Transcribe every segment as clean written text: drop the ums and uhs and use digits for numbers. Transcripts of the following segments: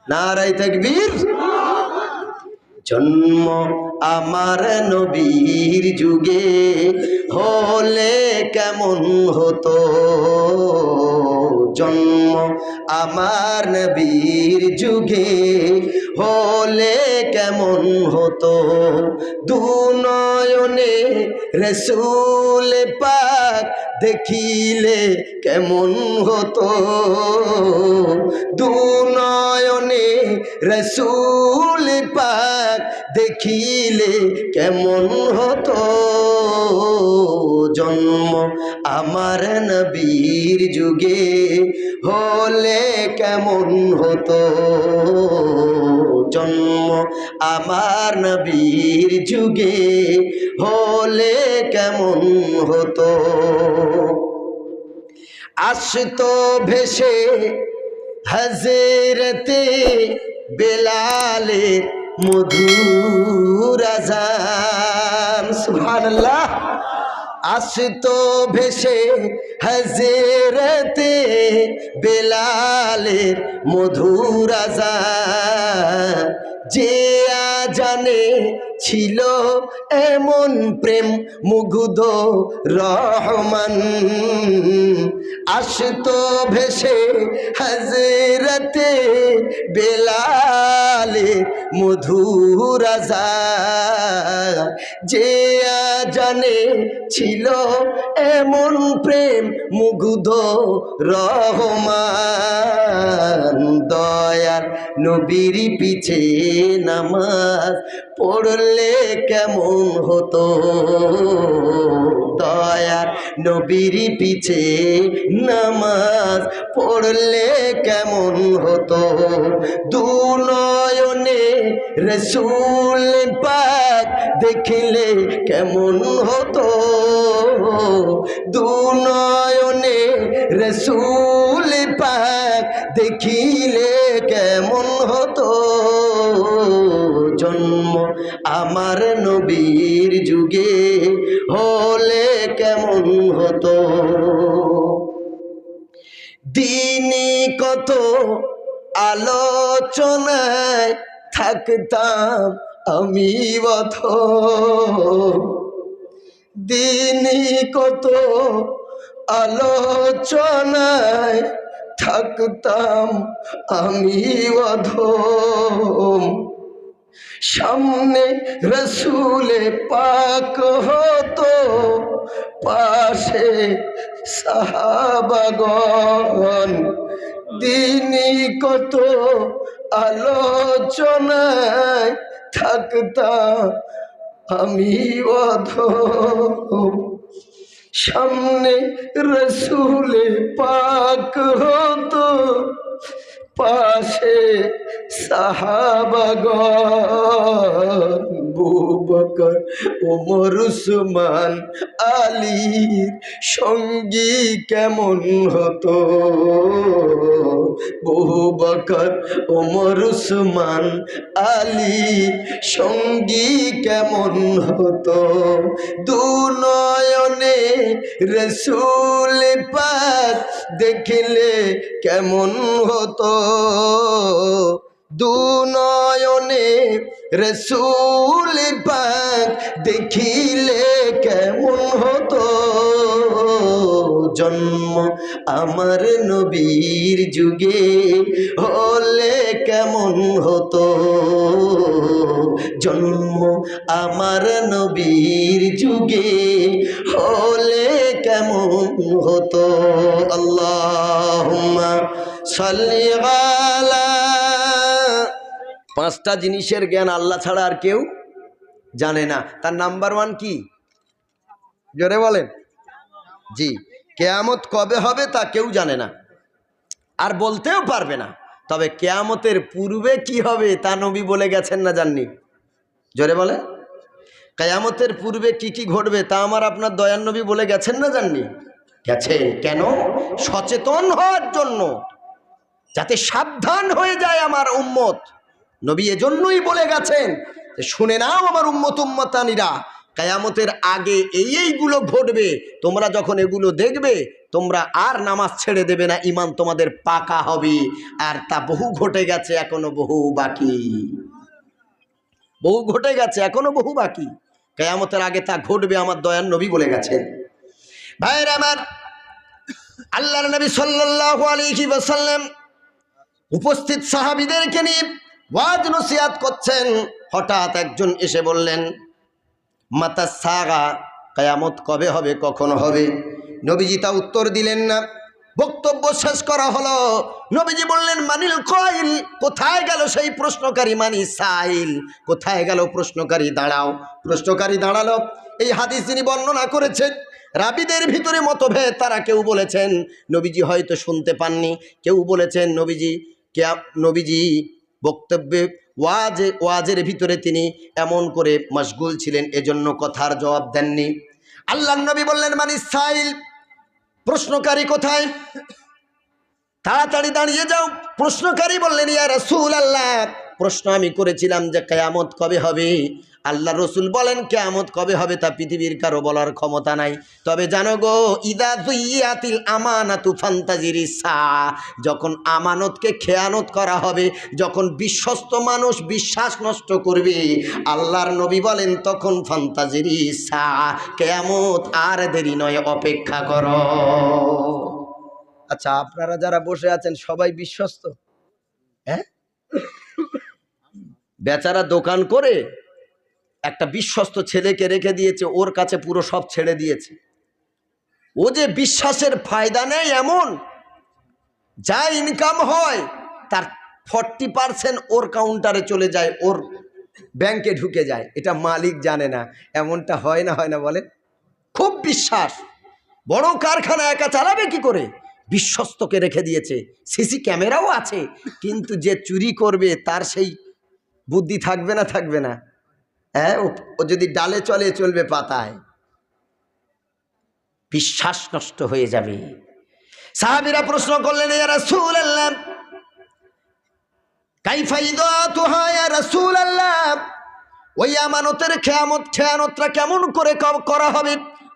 নারায়ে তাকবীর। জন্ম আমার নবীর যুগে হলে কেমন হতো, জন্ম আমার নবীর যুগে হলে কেমন হতো, দুনয়নে রসূল পাক দেখিলে কেমন হতো, দুনয়নে রসূল পাক দেখিলে কেমন হতো, জন্ম আমার নবীর যুগে হলে কেমন হতো, জন্ম আমার নবীর যুগে হলে কেমন হতো। আসতো ভেসে হযরতে বেলালের মধুর আযান, সুবহানাল্লাহ। আসতো ভেসে হযরতে বেলালের মধুর আযান, যে আজানে ছিল এমন প্রেম মুগ্ধ রহমান, আসতো ভেসে হযরতে বেলালের মধুর আযান, যে আজানে ছিল এমন প্রেম মুগ্ধ রহমান, দয়ার নবীর পিছে নামাজ পড়লে কেমন হতো, দয়ার নবীর পিছে নামাজ পড়লে কেমন হতো, দুনয়নে রসূল পাক দেখিলে কেমন হতো, দুনয়নে রসূল পাক দেখিলে কেমন হতো, জন্ম আমার নবীর যুগে হলে কেমন হতো। দিনই কত আলোচনায় থাকতাম আমি বথ, দিনই কত আলোচনায় থাকতাম আমি অধম, সামনে রসূলে পাক হতো, পাশে সাহাবাগণ, দিনই কত আলোচনায় থাকতাম আমি অধম, সামনে রসূলে পাক হতো, পাশে সাহাবাগণ, আবু বকর ওমর উসমান আলীর সঙ্গী কেমন হতো, আবু বকর ওমর উসমান আলী সঙ্গী কেমন হতো, দুনয়নে রসূল পাক দেখিলে কেমন হতো, দুনয়নে রসূল পাক দেখিলে কেমন হতো, জন্ম আমার নবীর যুগে হলে কেমন হতো, জন্ম আমার নবীর যুগে হলে কেমন হতো। আল্লাহুম্মা সাল্লি আলা। পাঁচটা জিনিসের জ্ঞান আল্লাহ ছাড়া আর কেউ জানে না। তার নাম্বার ওয়ান কি? জোরে বলেন। জি, কিয়ামত কবে হবে তা কেউ জানে না, আর বলতেও পারবে না। তবে কিয়ামতের পূর্বে কি হবে তা নবী বলে গেছেন না জাননি? জোরে বলেন। কিয়ামতের পূর্বে কি কি ঘটবে তা আমার আপনার দয়ার নবী বলে গেছেন না জাননি? গেছেন। কেন? সচেতন হওয়ার জন্য, যাতে সাবধান হয়ে যায় আমার উম্মত। নবী এজন্যই বলে গেছেন যে শুনে নাও আমার উম্মত উম্মতানিরা, কিয়ামতের আগে এইগুলো ঘটবে। তোমরা যখন এগুলো দেখবে তোমরা আর নামাজ ছেড়ে দেবে না, ঈমান তোমাদের পাকা হবে। আর তা বহু ঘটে গেছে, এখনো বহু বাকি। বহু ঘটে গেছে, এখনো বহু বাকি। কিয়ামতের আগে তা ঘটবে, আমার দয়ার নবী বলে গেছেন। ভাইরা আমার, আল্লাহর নবী সাল্লাল্লাহু আলাইহি ওয়াসাল্লাম উপস্থিত সাহাবীদেরকে নিয়ে ওয়াজ নসিহত করছেন। হঠাৎ একজন এসে বললেন, মাতা সাগা, কিয়ামত কবে হবে, কখন হবে? নবীজি তা উত্তর দিলেন না। বক্তব্য শেষ করা হলো। নবীজি বললেন, মানিল কইল, কোথায় গেল সেই প্রশ্নকারী? মানি সাইল, কোথায় গেল প্রশ্নকারী? দাঁড়াও। প্রশ্নকারী দাঁড়ালো। এই হাদিস যিনি বর্ণনা করেছেন, রাবীদের ভিতরে মতভেদ। তারা কেউ বলেছেন নবীজি হয়তো শুনতে পাননি, কেউ বলেছেন নবীজি বক্তব্যে ওয়াজের ভিতরে তিনি এমন করে মশগুল ছিলেন, এজন্য কথার জবাব দেননি। আল্লাহর নবী বললেন, মানি সাইল, প্রশ্নকারী কোথায়? তাড়াতাড়ি দাঁড়িয়ে যাও। প্রশ্নকারী বললেন, ইয়া রাসূলুল্লাহ, প্রশ্ন আমি করেছিলাম যে কিয়ামত কবে হবে। আল্লাহ রসুল বলেন, কিয়ামত কবে হবে তা পৃথিবীর কারো বলার ক্ষমতা নাই। তবে জানো গো, ইদা যুইয়াতিল আমানাতু ফান্তাজিরিস সাআ, যখন আমানতকে খেয়ানত করা হবে, যখন বিশ্বস্ত মানুষ বিশ্বাস নষ্ট করবে, আল্লাহর নবী বলেন তখন ফান্তাজিরিস সাআ, কিয়ামত আর দেরি নয়, অপেক্ষা করো। আচ্ছা, আপনারা যারা বসে আছেন সবাই বিশ্বস্ত? হ্যাঁ, বেচারা দোকান করে একটা বিশ্বস্ত ছেলেকে রেখে দিয়েছে, ওর কাছে পুরো সব ছেড়ে দিয়েছে। ও যে বিশ্বাসের ফায়দা নেই এমন, যা ইনকাম হয় তার 40% ওর কাউন্টারে চলে যায়, ওর ব্যাংকে ঢুকে যায়। এটা মালিক জানে না। এমনটা হয় না, হয় না বলে? খুব বিশ্বাস। বড় কারখানা একা চালাবে কি করে? বিশ্বস্তকে রেখে দিয়েছে। সিসি ক্যামেরাও আছে, কিন্তু যে চুরি করবে তার সেই বুদ্ধি থাকবে না, থাকবে না? হ্যাঁ, ও যদি ডালে চলে চলবে পাতায়। বিশ্বাস নষ্ট হয়ে যাবে। সাহাবীরা প্রশ্ন করলেন, ইয়া রাসূলুল্লাহ, কাইফা ইদাতুহা ইয়া রাসূলুল্লাহ, ওই আমানতের খেয়ানতটা কেমন করে করা হবে?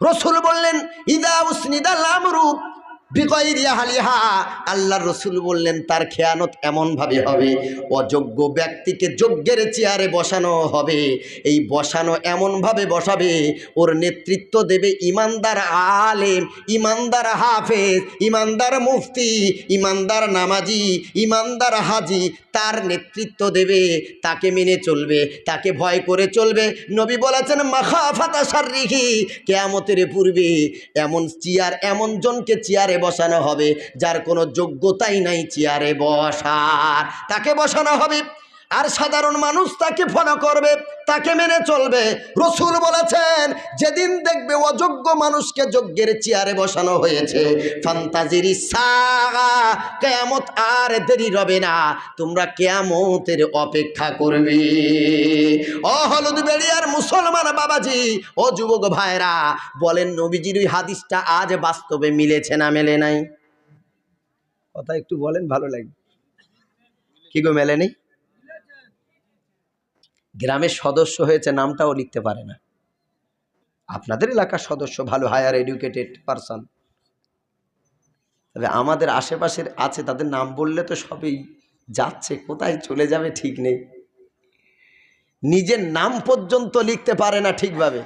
রাসূল বললেন, ইদা উসনিদাল আমরু বিগাইরি আহলিহা, আল্লাহর রাসূল বললেন তার খেয়ানত এমনভাবে হবে, অযোগ্য ব্যক্তিকে যোগ্যের চেয়ারে বসানো হবে। এই বসানো এমনভাবে বসাবে, ওর নেতৃত্ব দেবে ইমানদার আলেম, ইমানদার হাফেজ, ইমানদার মুফতি, ইমানদার নামাজি, ইমানদার হাজি। তার নেতৃত্ব দেবে, তাকে মেনে চলবে, তাকে ভয় করে চলবে। নবী বলেছেন, মাখাফাতা শাররিহি, কিয়ামতের পূর্বে এমন জনকে চেয়ারে বসানো হবে যার কোনো যোগ্যতাই নাই চেয়ারে বসার, তাকে বসানো হবে। আর সাধারণ মানুষ তাকে ফলো করবে, তাকে মেনে চলবে। রাসূল বলেছেন, যেদিন দেখবে অযোগ্য মানুষকে যোগ্যের চেয়ারে বসানো হয়েছে, ফান্তাজিরিস সাআ, কিয়ামত আর দেরি হবে না, তোমরা কিয়ামতের অপেক্ষা করবে। ও হলুদ বেড়িয়ার মুসলমান বাবাজি, ও যুবক ভাইরা, বলেন নবীজির ওই হাদিসটা আজ বাস্তবে মিলেছে না মেলে নাই? কথা একটু বলেন, ভালো লাগবে। কি গো, মেলে নেই? গ্রামের সদস্য হয়েছে, নামটাও লিখতে পারে না। আপনাদের এলাকার সদস্য ভালো, হায়ার এডুকেটেড পারসন, তবে আমাদের আশেপাশের আছে, তাদের নাম বললে তো সবই যাচ্ছে, কোথায় চলে যাবে ঠিক নেই। নিজের নাম পর্যন্ত লিখতে পারে না ঠিকভাবে।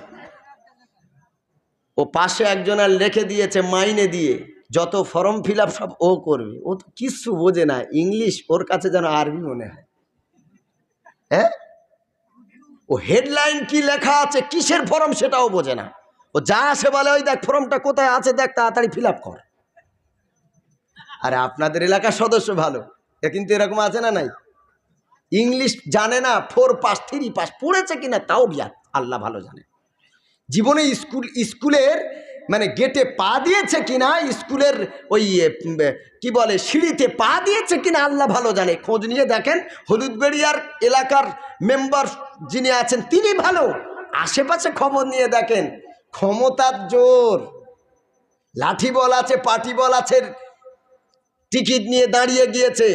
ও পাশে একজনের লিখে দিয়েছে মাইনে দিয়ে, যত ফর্ম ফিল আপ সব ও করবে। ও তো কিছু বোঝে না, ইংলিশ ওর কাছে যেন আরবি মনে হয়। হ্যাঁ, ও হেডলাইন কি লেখা আছে, কিসের ফর্ম সেটাও বোঝে না। ও যা আসে বলে, ওই দেখ ফর্মটা কোথায় আছে, দেখ তাড়াতাড়ি ফিল আপ কর। আরে আপনাদের এলাকার সদস্য ভালো, কিন্তু এরকম আছে না নাই? ইংলিশ জানে না, 4 পাস 3 পাস পড়েছে কিনা তাও বিয়াত আল্লাহ ভালো জানে। জীবনে স্কুলের মানে গেটে পা দিয়েছে কিনা, স্কুলের ওই কি বলে সিঁড়িতে পা দিয়েছে কিনা আল্লাহ ভালো জানে। খোঁজ নিয়ে দেখেন, হলুদবেড়িয়ার এলাকার মেম্বার যিনি আছেন তিনি ভালো। আশেপাশে খবর নিয়ে দেখেন, ক্ষমতার জোর, লাঠি বল আছে, পাটি বল আছে, টিকিট নিয়ে দাঁড়িয়ে গিয়েছে।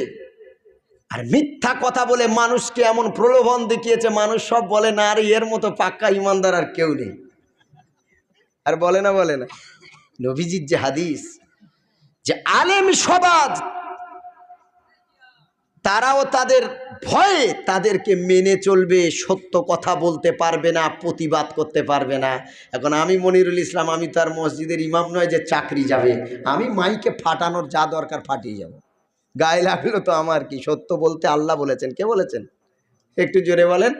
আর মিথ্যা কথা বলে মানুষকে এমন প্রলোভন দেখিয়েছে, মানুষ সব বলে না, আরে এর মতো পাক্কা ইমানদার আর কেউ নেই। আর বলে না নবীজির যে হাদিস, যে আলেম সমাজ তারাও তাদের ভয়ে তাদেরকে মেনে চলবে, সত্য কথা বলতে পারবে না, প্রতিবাদ করতে পারবে না। এখন আমি মনিরুল ইসলাম, আমি তার মসজিদের ইমাম নয় যে চাকরি যাবে, আমি মাইকে ফাটানোর যা দরকার ফাটিয়ে যাব, গায়ে লাগলো তো আমার কি। সত্য বলতে আল্লাহ বলেছেন, কে বলেছেন? একটু জোরে বলেন।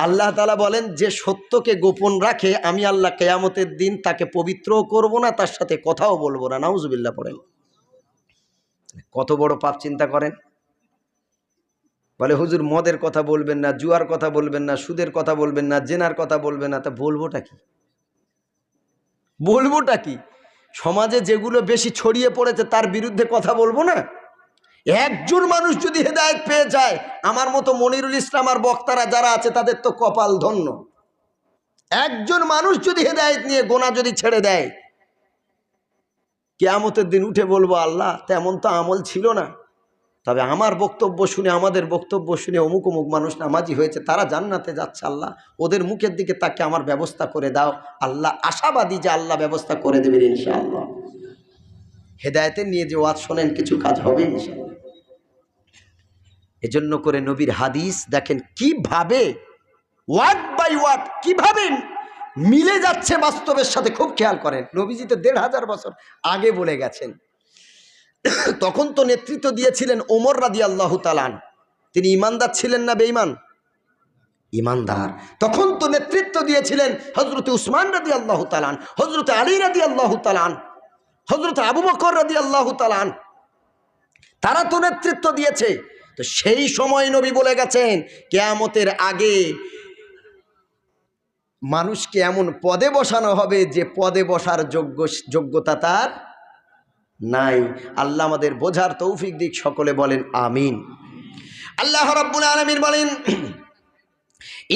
আল্লাহ তাআলা বলেন, যে সত্যকে গোপন রাখে আমি আল্লাহ কিয়ামতের দিন তাকে পবিত্রও করব না, তার সাথে কথাও বলবো না। নাউজুবিল্লাহ পড়েন। কত বড় পাপ চিন্তা করেন। বলে হুজুর মদের কথা বলবেন না, জুয়ার কথা বলবেন না, সুদের কথা বলবেন না, জেনার কথা বলবেন না। তা বলবোটা কি? সমাজে যেগুলো বেশি ছড়িয়ে পড়েছে তার বিরুদ্ধে কথা বলবো না? একজন মানুষ যদি হেদায়েত পেয়ে যায়, আমার মতো মনিরুল ইসলাম আর বক্তারা যারা আছে তাদের তো কপাল ধন্য। একজন মানুষ যদি হেদায়েত নিয়ে গোনা যদি ছেড়ে দেয়, কিয়ামতের দিন উঠে বলবো, আল্লাহ তেমন তো আমল ছিল না, তবে আমার বক্তব্য শুনে, আমাদের বক্তব্য শুনে অমুক অমুক মানুষ নামাজি হয়েছে, তারা জান্নাতে যাচ্ছে, আল্লাহ ওদের মুখের দিকে তাকে আমার ব্যবস্থা করে দাও। আল্লাহ আশাবাদী যে আল্লাহ ব্যবস্থা করে দেবেন ইনশাআল্লাহ। হেদায়েতের নিয়ে যে ওয়াজ শোনেন, কিছু কাজ হবে ইনশাআল্লাহ। এজন্য করে নবীর হাদিস দেখেন কিভাবে ওয়ার্ড বাই ওয়ার্ড কিভাবে মিলে যাচ্ছে বাস্তবের সাথে, খুব খেয়াল করেন। নবীজি তো ১৫০০ বছর আগে বলে গেছেন। তখন তো নেতৃত্ব দিয়েছিলেন ওমর রাদিয়াল্লাহু তাআলা আনহু। তিনি ইমানদার ছিলেন না বেঈমান? ইমানদার। তখন তো নেতৃত্ব দিয়েছিলেন হযরত উসমান রাদিয়াল্লাহু তাআলা আনহু, হযরত আলী রাদিয়াল্লাহু তাআলা আনহু, হযরত আবু বকর রাদিয়াল্লাহু তাআলা আনহু। তারা তো নেতৃত্ব দিয়েছে। তো সেই সময় নবী বলে গেছেন, কিয়ামতের আগে মানুষকে এমন পদে বসানো হবে যে পদে বসার যোগ্যতা তার নাই। আল্লাহ আমাদের বোঝার তৌফিক দিক, সকলে বলেন আমিন। আল্লাহ রাব্বুল আলামিন বলেন,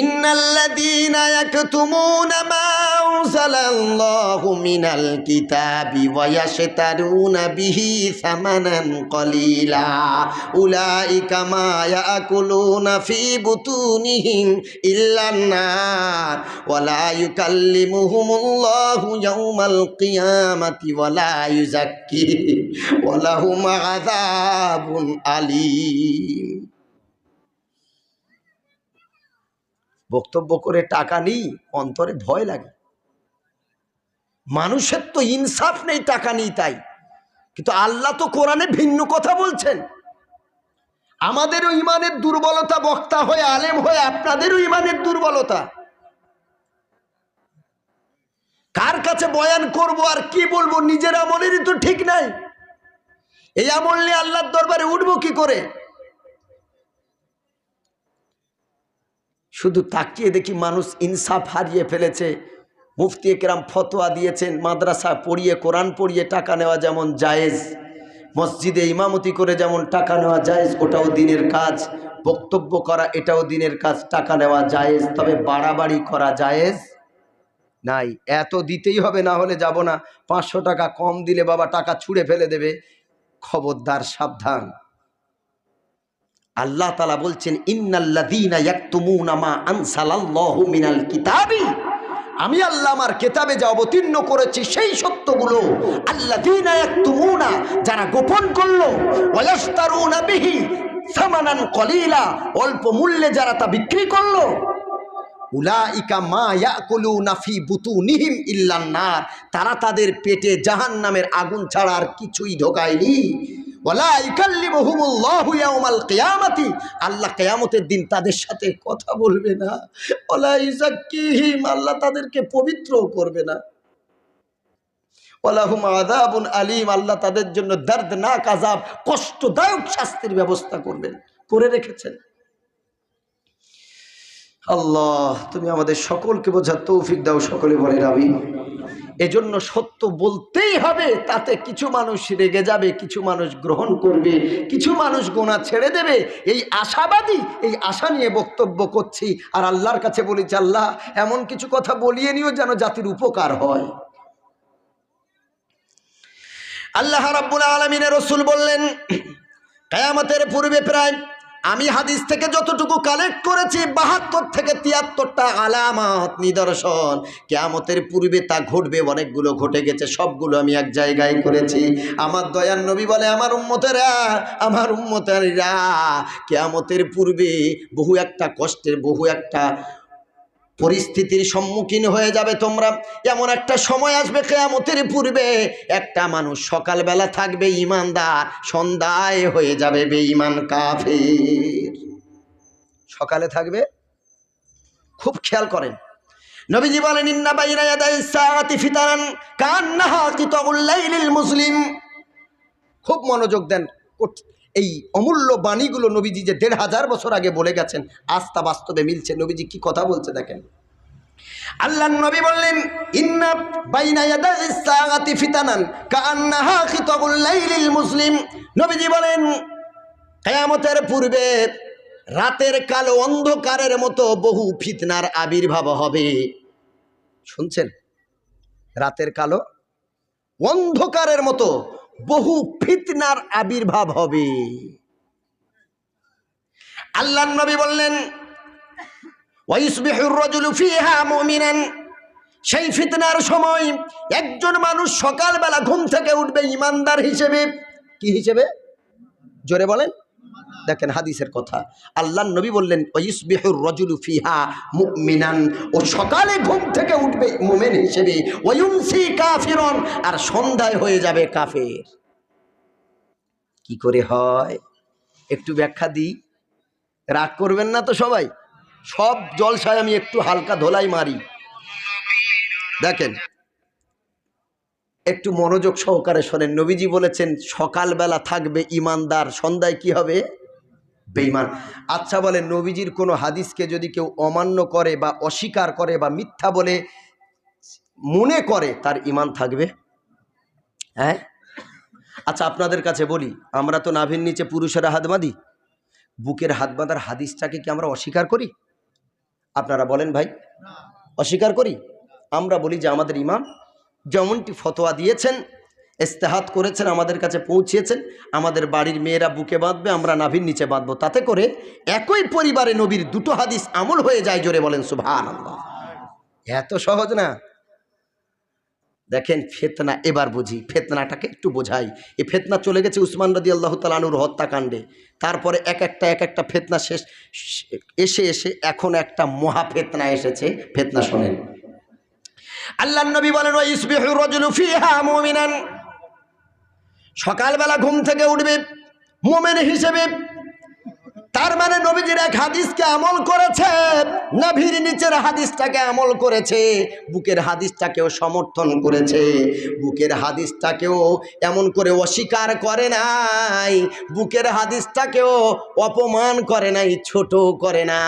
ইন্নাল্লাযীনা ইয়াকতুমুনা মা আনজালাল্লাহু মিনাল কিতাবি ওয়া ইয়াশতারুনা বিহি সামানান কলিলা উলাইকা মা ইয়াকুলুনা ফি বুতুনিহিম ইল্লান নার ওয়া লা ইউকাল্লিমুহুমুল্লাহু ইয়াওমাল কিয়ামাতি ওয়া লা ইউযাক্কিহিম ওয়া লাহুম আযাবুন আলীম। বক্তব্য করে টাকা নেই, অন্তরে ভয় লাগে। মানুষের তো ইনসাফ নেই, টাকা নেই তাই, কিন্তু আল্লাহ তো কোরআনে ভিন্ন কথা বলছেন। আমাদেরও ইমানের দুর্বলতা, বক্তা হয়ে আলেম হয়ে আপনাদেরও ইমানের দুর্বলতা। কার কাছে বয়ান করব আর কি বলবো, নিজের আমলেরই তো ঠিক নাই। এই আমল নিয়ে আল্লাহর দরবারে উঠবো কি করে? শুধু তাকিয়ে দেখি মানুষ ইনসাফ হারিয়ে ফেলেছে। মুফতি একরাম ফতোয়া দিয়েছেন, মাদ্রাসা পড়িয়ে, কোরআন পড়িয়ে টাকা নেওয়া যেমন জায়েজ, মসজিদে ইমামতি করে যেমন টাকা নেওয়া জায়েজ, ওটাও দিনের কাজ। বক্তব্য করা এটাও দিনের কাজ, টাকা নেওয়া জায়েজ, তবে বাড়াবাড়ি করা জায়েজ নাই। এত দিতেই হবে, না হলে যাব না। 500 টাকা কম দিলে বাবা টাকা ছুঁড়ে ফেলে দেবে, খবরদার, সাবধান। আল্লাহ তাআলা বলছেন, ইন্নাল্লাযীনা ইয়াকতুমুনা মা আনজালাল্লাহু মিনাল কিতাবি, আমি আল্লাহ আমার কিতাবে যা অবতীর্ণ করেছি সেই সত্যগুলো, আল্লাযীনা ইয়াকতুমুনা, যারা গোপন করলো, ওয়া ইয়াশতারুনা বিহি সামানান কলিলা, অল্প মূল্যে যারা তা বিক্রি করলো, উলাইকা মা ইয়াকুলুনা ফি বুতুনিহিম ইল্লান নার, তারা তাদের পেটে জাহান্নামের আগুন ছাড়া আর কিছুই ঢোকায়নি। ওয়ালা ইউকাল্লিমুহুমুল্লাহু ইয়াওমাল কিয়ামাতি, আল্লাহ কিয়ামতের দিন তাদের সাথে কথা বলবে না। ওয়ালা ইউযাক্কিহিম, আল্লাহ তাদেরকে পবিত্র করবে না। ওয়ালাহুম আযাবুন আলীম, আল্লাহ তাদের জন্য দর্দনাক আযাব, কষ্টদায়ক শাস্তির ব্যবস্থা করবেন, করে রেখেছেন। আল্লাহ তুমি আমাদের সকলকে বোঝার তৌফিক দাও, সকলে বলেন আমিন। এজন্য সত্য বলতেই হবে। তাতে কিছু মানুষ রেগে যাবে, কিছু মানুষ গ্রহণ করবে, কিছু মানুষ গোনা ছেড়ে দেবে, এই আশাবাদী, এই আশা নিয়ে বক্তব্য করছি। আর আল্লাহর কাছে বলেছি, আল্লাহ এমন কিছু কথা বলিয়ে নিও যেন জাতির উপকার হয়। আল্লাহ রাব্বুল আলামিনের রাসূল বললেন, কিয়ামতের পূর্বে প্রায় আমি হাদিস থেকে যতটুকু কালেক্ট করেছি 72 থেকে 73টা আলামত নিদর্শন, কিয়ামতের পূর্বে তা ঘটবে, অনেকগুলো ঘটে গেছে, সবগুলো আমি এক জায়গায় করেছি। আমার দয়ার নবী বলে, আমার উম্মতেরা কিয়ামতের পূর্বে বহু একটা কষ্টের, বহু একটা পরিস্থিতির সম্মুখীন হয়ে যাবে তোমরা। এমন একটা সময় আসবে কিয়ামতের পূর্বে, একটা মানুষ সকালবেলা থাকবে ঈমানদার, সন্ধ্যায় হয়ে যাবে বেঈমান কাফের। সকালে থাকবে, খুব খেয়াল করেন, নবীজি বলেন ইন্না বাইনা ইয়াদাই সাআতি ফিতানান কান্নাহা কিতাউল লাইলিল মুসলিম। খুব মনোযোগ দেন, এই অমূল্য বাণীগুলো নবীজি যে 1500 বছর আগে বলে গেছেন, আজ তা বাস্তবে মিলছে। নবীজি কি কথা বলছে দেখেন। আল্লাহর নবী বললেন ইন্না বাইনা ইয়াদাই সাআতি ফিতানান কান্নাহা কিতাউল লাইলিল মুসলিম। নবীজি বলেন কিয়ামতের পূর্বে রাতের কালো অন্ধকারের মতো বহু ফিতনার আবির্ভাব হবে। শুনছেন? রাতের কালো অন্ধকারের মতো বহু ফিতনার আবির্ভাব হবে। আল্লাহর নবী বললেন ওয়াইসবিহুর রাজুলু ফিহা মুমিনান। সেই ফিতনার সময় একজন মানুষ সকালবেলা ঘুম থেকে উঠবে ঈমানদার হিসেবে। কি হিসেবে? জোরে বলেন। দেখেন হাদিসের কথা, আল্লাহর নবী বললেন ওয়াইসবিহুর রাজুলু ফিহা মুমিনান, ও সকালে ঘুম থেকে উঠবে মুমিন হিসেবে, ওয়ায়ুমসি কাফিরন, আর সন্ধ্যায় হয়ে যাবে কাফের। কি করে হয় একটু ব্যাখ্যা দিই, রাগ করবেন না তো সবাই? সব জলসায় আমি একটু হালকা ধোলাই মারি। দেখেন একটু মনোযোগ সহকারে শোনেন। নবীজি বলেছেন সকালবেলা থাকবে ঈমানদার, সন্ধ্যায় কি হবে? বেঈমান। আচ্ছা বলেন, নবীজির কোনো হাদিসকে যদি কেউ অমান্য করে বা অস্বীকার করে বা মিথ্যা বলে মনে করে, তার ঈমান থাকবে? হ্যাঁ? আচ্ছা আপনাদের কাছে বলি, আমরা তো নাভির নিচে পুরুষেরা হাত বাঁধি, বুকের হাত বাঁধার হাদিসটাকে কি আমরা অস্বীকার করি? আপনারা বলেন ভাই, অস্বীকার করি? আমরা বলি যে আমাদের ইমাম যেমনটি ফতোয়া দিয়েছেন, ইস্তেহাত করেছেন, আমাদের কাছে পৌঁছিয়েছেন, আমাদের বাড়ির মেয়েরা বুকে বাঁধবে, আমরা নাভির নিচে বাঁধবো, তাতে করে একই পরিবারে নবীর দুটো হাদিস আমল হয়ে যায়। জোরে বলেন সুবহানাল্লাহ। এত সহজ না। দেখেন ফিতনা, এবার বুঝি, ফিতনাটাকে একটু বোঝাই। এই ফিতনা চলে গেছে উসমান রাদিয়াল্লাহু তাআলা আনহুর হত্যাকাণ্ডে, তারপরে এক একটা ফিতনা শেষ এসে এখন একটা মহা ফিতনা এসেছে। ফিতনা শোনেন। আল্লাহর নবী বলেন ওয়াইসবিহু রাজুলু ফিহা মুমিনান, সকালবেলা ঘুম থেকে উঠবে মুমিন হিসেবে। তার মানে নবীজির এক হাদিসকে আমল করেছে, নাভির নিচের হাদিসটাকে আমল করেছে, বুকের হাদিসটাকেও সমর্থন করেছে, বুকের হাদিসটাকেও এমন করে অস্বীকার করে নাই, বুকের হাদিসটাকেও অপমান করে নাই, ছোট করে না।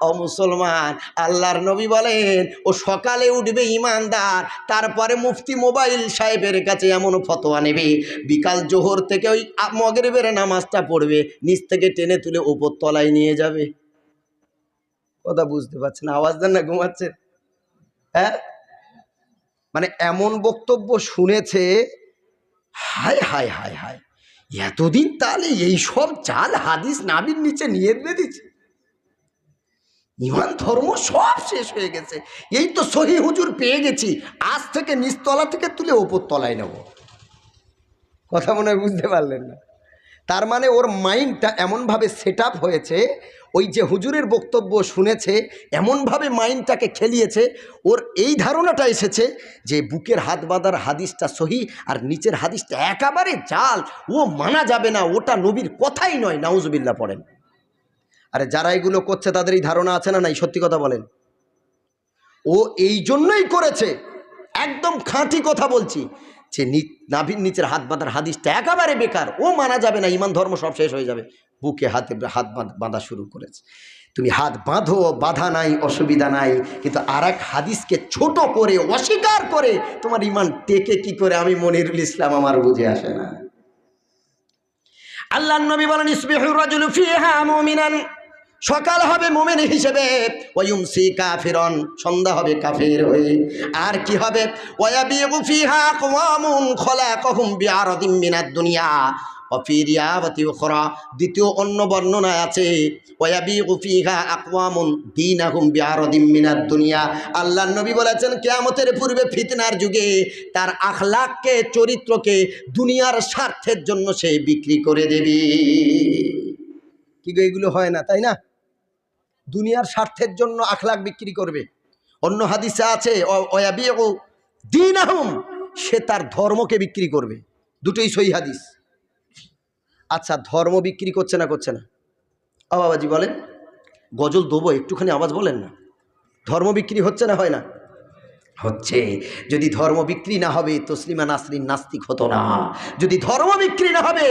ও মুসলমান, আল্লাহর নবী বলেন ও সকালে উঠবে ঈমানদার, তারপরে মুফতি মোবাইল সাহেবের কাছে এমন ফতোয়া নেবে, বিকাল জোহর থেকে ওই মাগরিবের নামাজটা পড়বে, নিচ থেকে টেনে তুলে উপর তলায় নিয়ে যাবে। কথা বুঝতে পারছেন? আওয়াজ দেন না, ঘুমাচ্ছেন? হ্যাঁ, মানে এমন বক্তব্য শুনেছে, হায় হায় হায় হায়, এতদিন তাহলে এই সব চাল হাদিস নাবির নিচে নিয়ে দিয়েছে, ইমান ধর্ম সব শেষ হয়ে গেছে, এই তো সহি হুজুর পেয়ে গেছি, আজ থেকে নিচতলা থেকে তুলে ওপর তলায় নেব। কথা মনে হয় বুঝতে পারলেন না? তার মানে ওর মাইন্ডটা এমনভাবে সেট আপ হয়েছে, ওই যে হুজুরের বক্তব্য শুনেছে এমনভাবে মাইন্ডটাকে খেলিয়েছে, ওর এই ধারণাটা এসেছে যে বুকের হাত বাঁধার হাদিসটা সহি আর নিচের হাদিসটা একেবারে জাল, ও মানা যাবে না, ওটা নবীর কথাই নয়। নাউজুবিল্লাহ পড়েন। আরে যারা এগুলো করছে তাদের এই ধারণা আছে না নাই? সত্যি কথা বলেন। ও এই জন্যই করেছে, একদম খাঁটি কথা বলছি, যে নাভির নিচের হাত বাঁধার হাদিসটা একেবারে বেকার, ও মানা যাবে না, ইমান ধর্ম সব শেষ হয়ে যাবে। বুকে হাত বাঁধা শুরু করেছে। তুমি হাত বাঁধো, বাধা নাই, অসুবিধা নাই, কিন্তু আর এক হাদিসকে ছোট করে অস্বীকার করে তোমার ইমান টেকে কি করে, আমি মনিরুল ইসলাম, আমার বুঝে আসে না। আল্লাহর নবী বলেন ইসবিহুর রাজুলু ফিহা মুমিনান, সকাল হবে মুমিন হিসেবে, ওয়ায়ুমসি কাফিরন, সন্ধ্যা হবে কাফের হয়ে। আর কি হবে? ওয়ায়াবিগু ফিহা আকওয়ামুন খলাকাহুম বিআরাদিম মিনাদ দুনিয়া, ওয়াফি রিওয়ায়াতি উখরা, দ্বিতীয় অন্য বর্ণনায় আছে ওয়ায়াবিউ ফিহা আকওয়ামুন দীনাহুম বিআরাদিম মিনাদ দুনিয়া। আল্লাহর নবী বলেছেন কিয়ামতের পূর্বে ফিতনার যুগে তার আখলাককে, চরিত্রকে দুনিয়ার স্বার্থের জন্য সে বিক্রি করে দেবে। কি গো, এগুলো হয় না তাই না? দুনিয়ার স্বার্থের জন্য আখলাক বিক্রি করবে। অন্য হাদিসে আছে ওয়ায়াবিউ দীনাহুম, সে তার ধর্মকে বিক্রি করবে। দুটোই সহিহ হাদিস। আচ্ছা, ধর্ম বিক্রি করছে না করছে না? বাবাজি বলেন, গজল দেবো, একটুখানি আওয়াজ বলেন না। ধর্ম বিক্রি হচ্ছে না হয় না? হচ্ছে। যদি ধর্ম বিক্রি না হবে তসলিমা নাসরিন নাস্তিক হতো না। যদি ধর্ম বিক্রি না হবে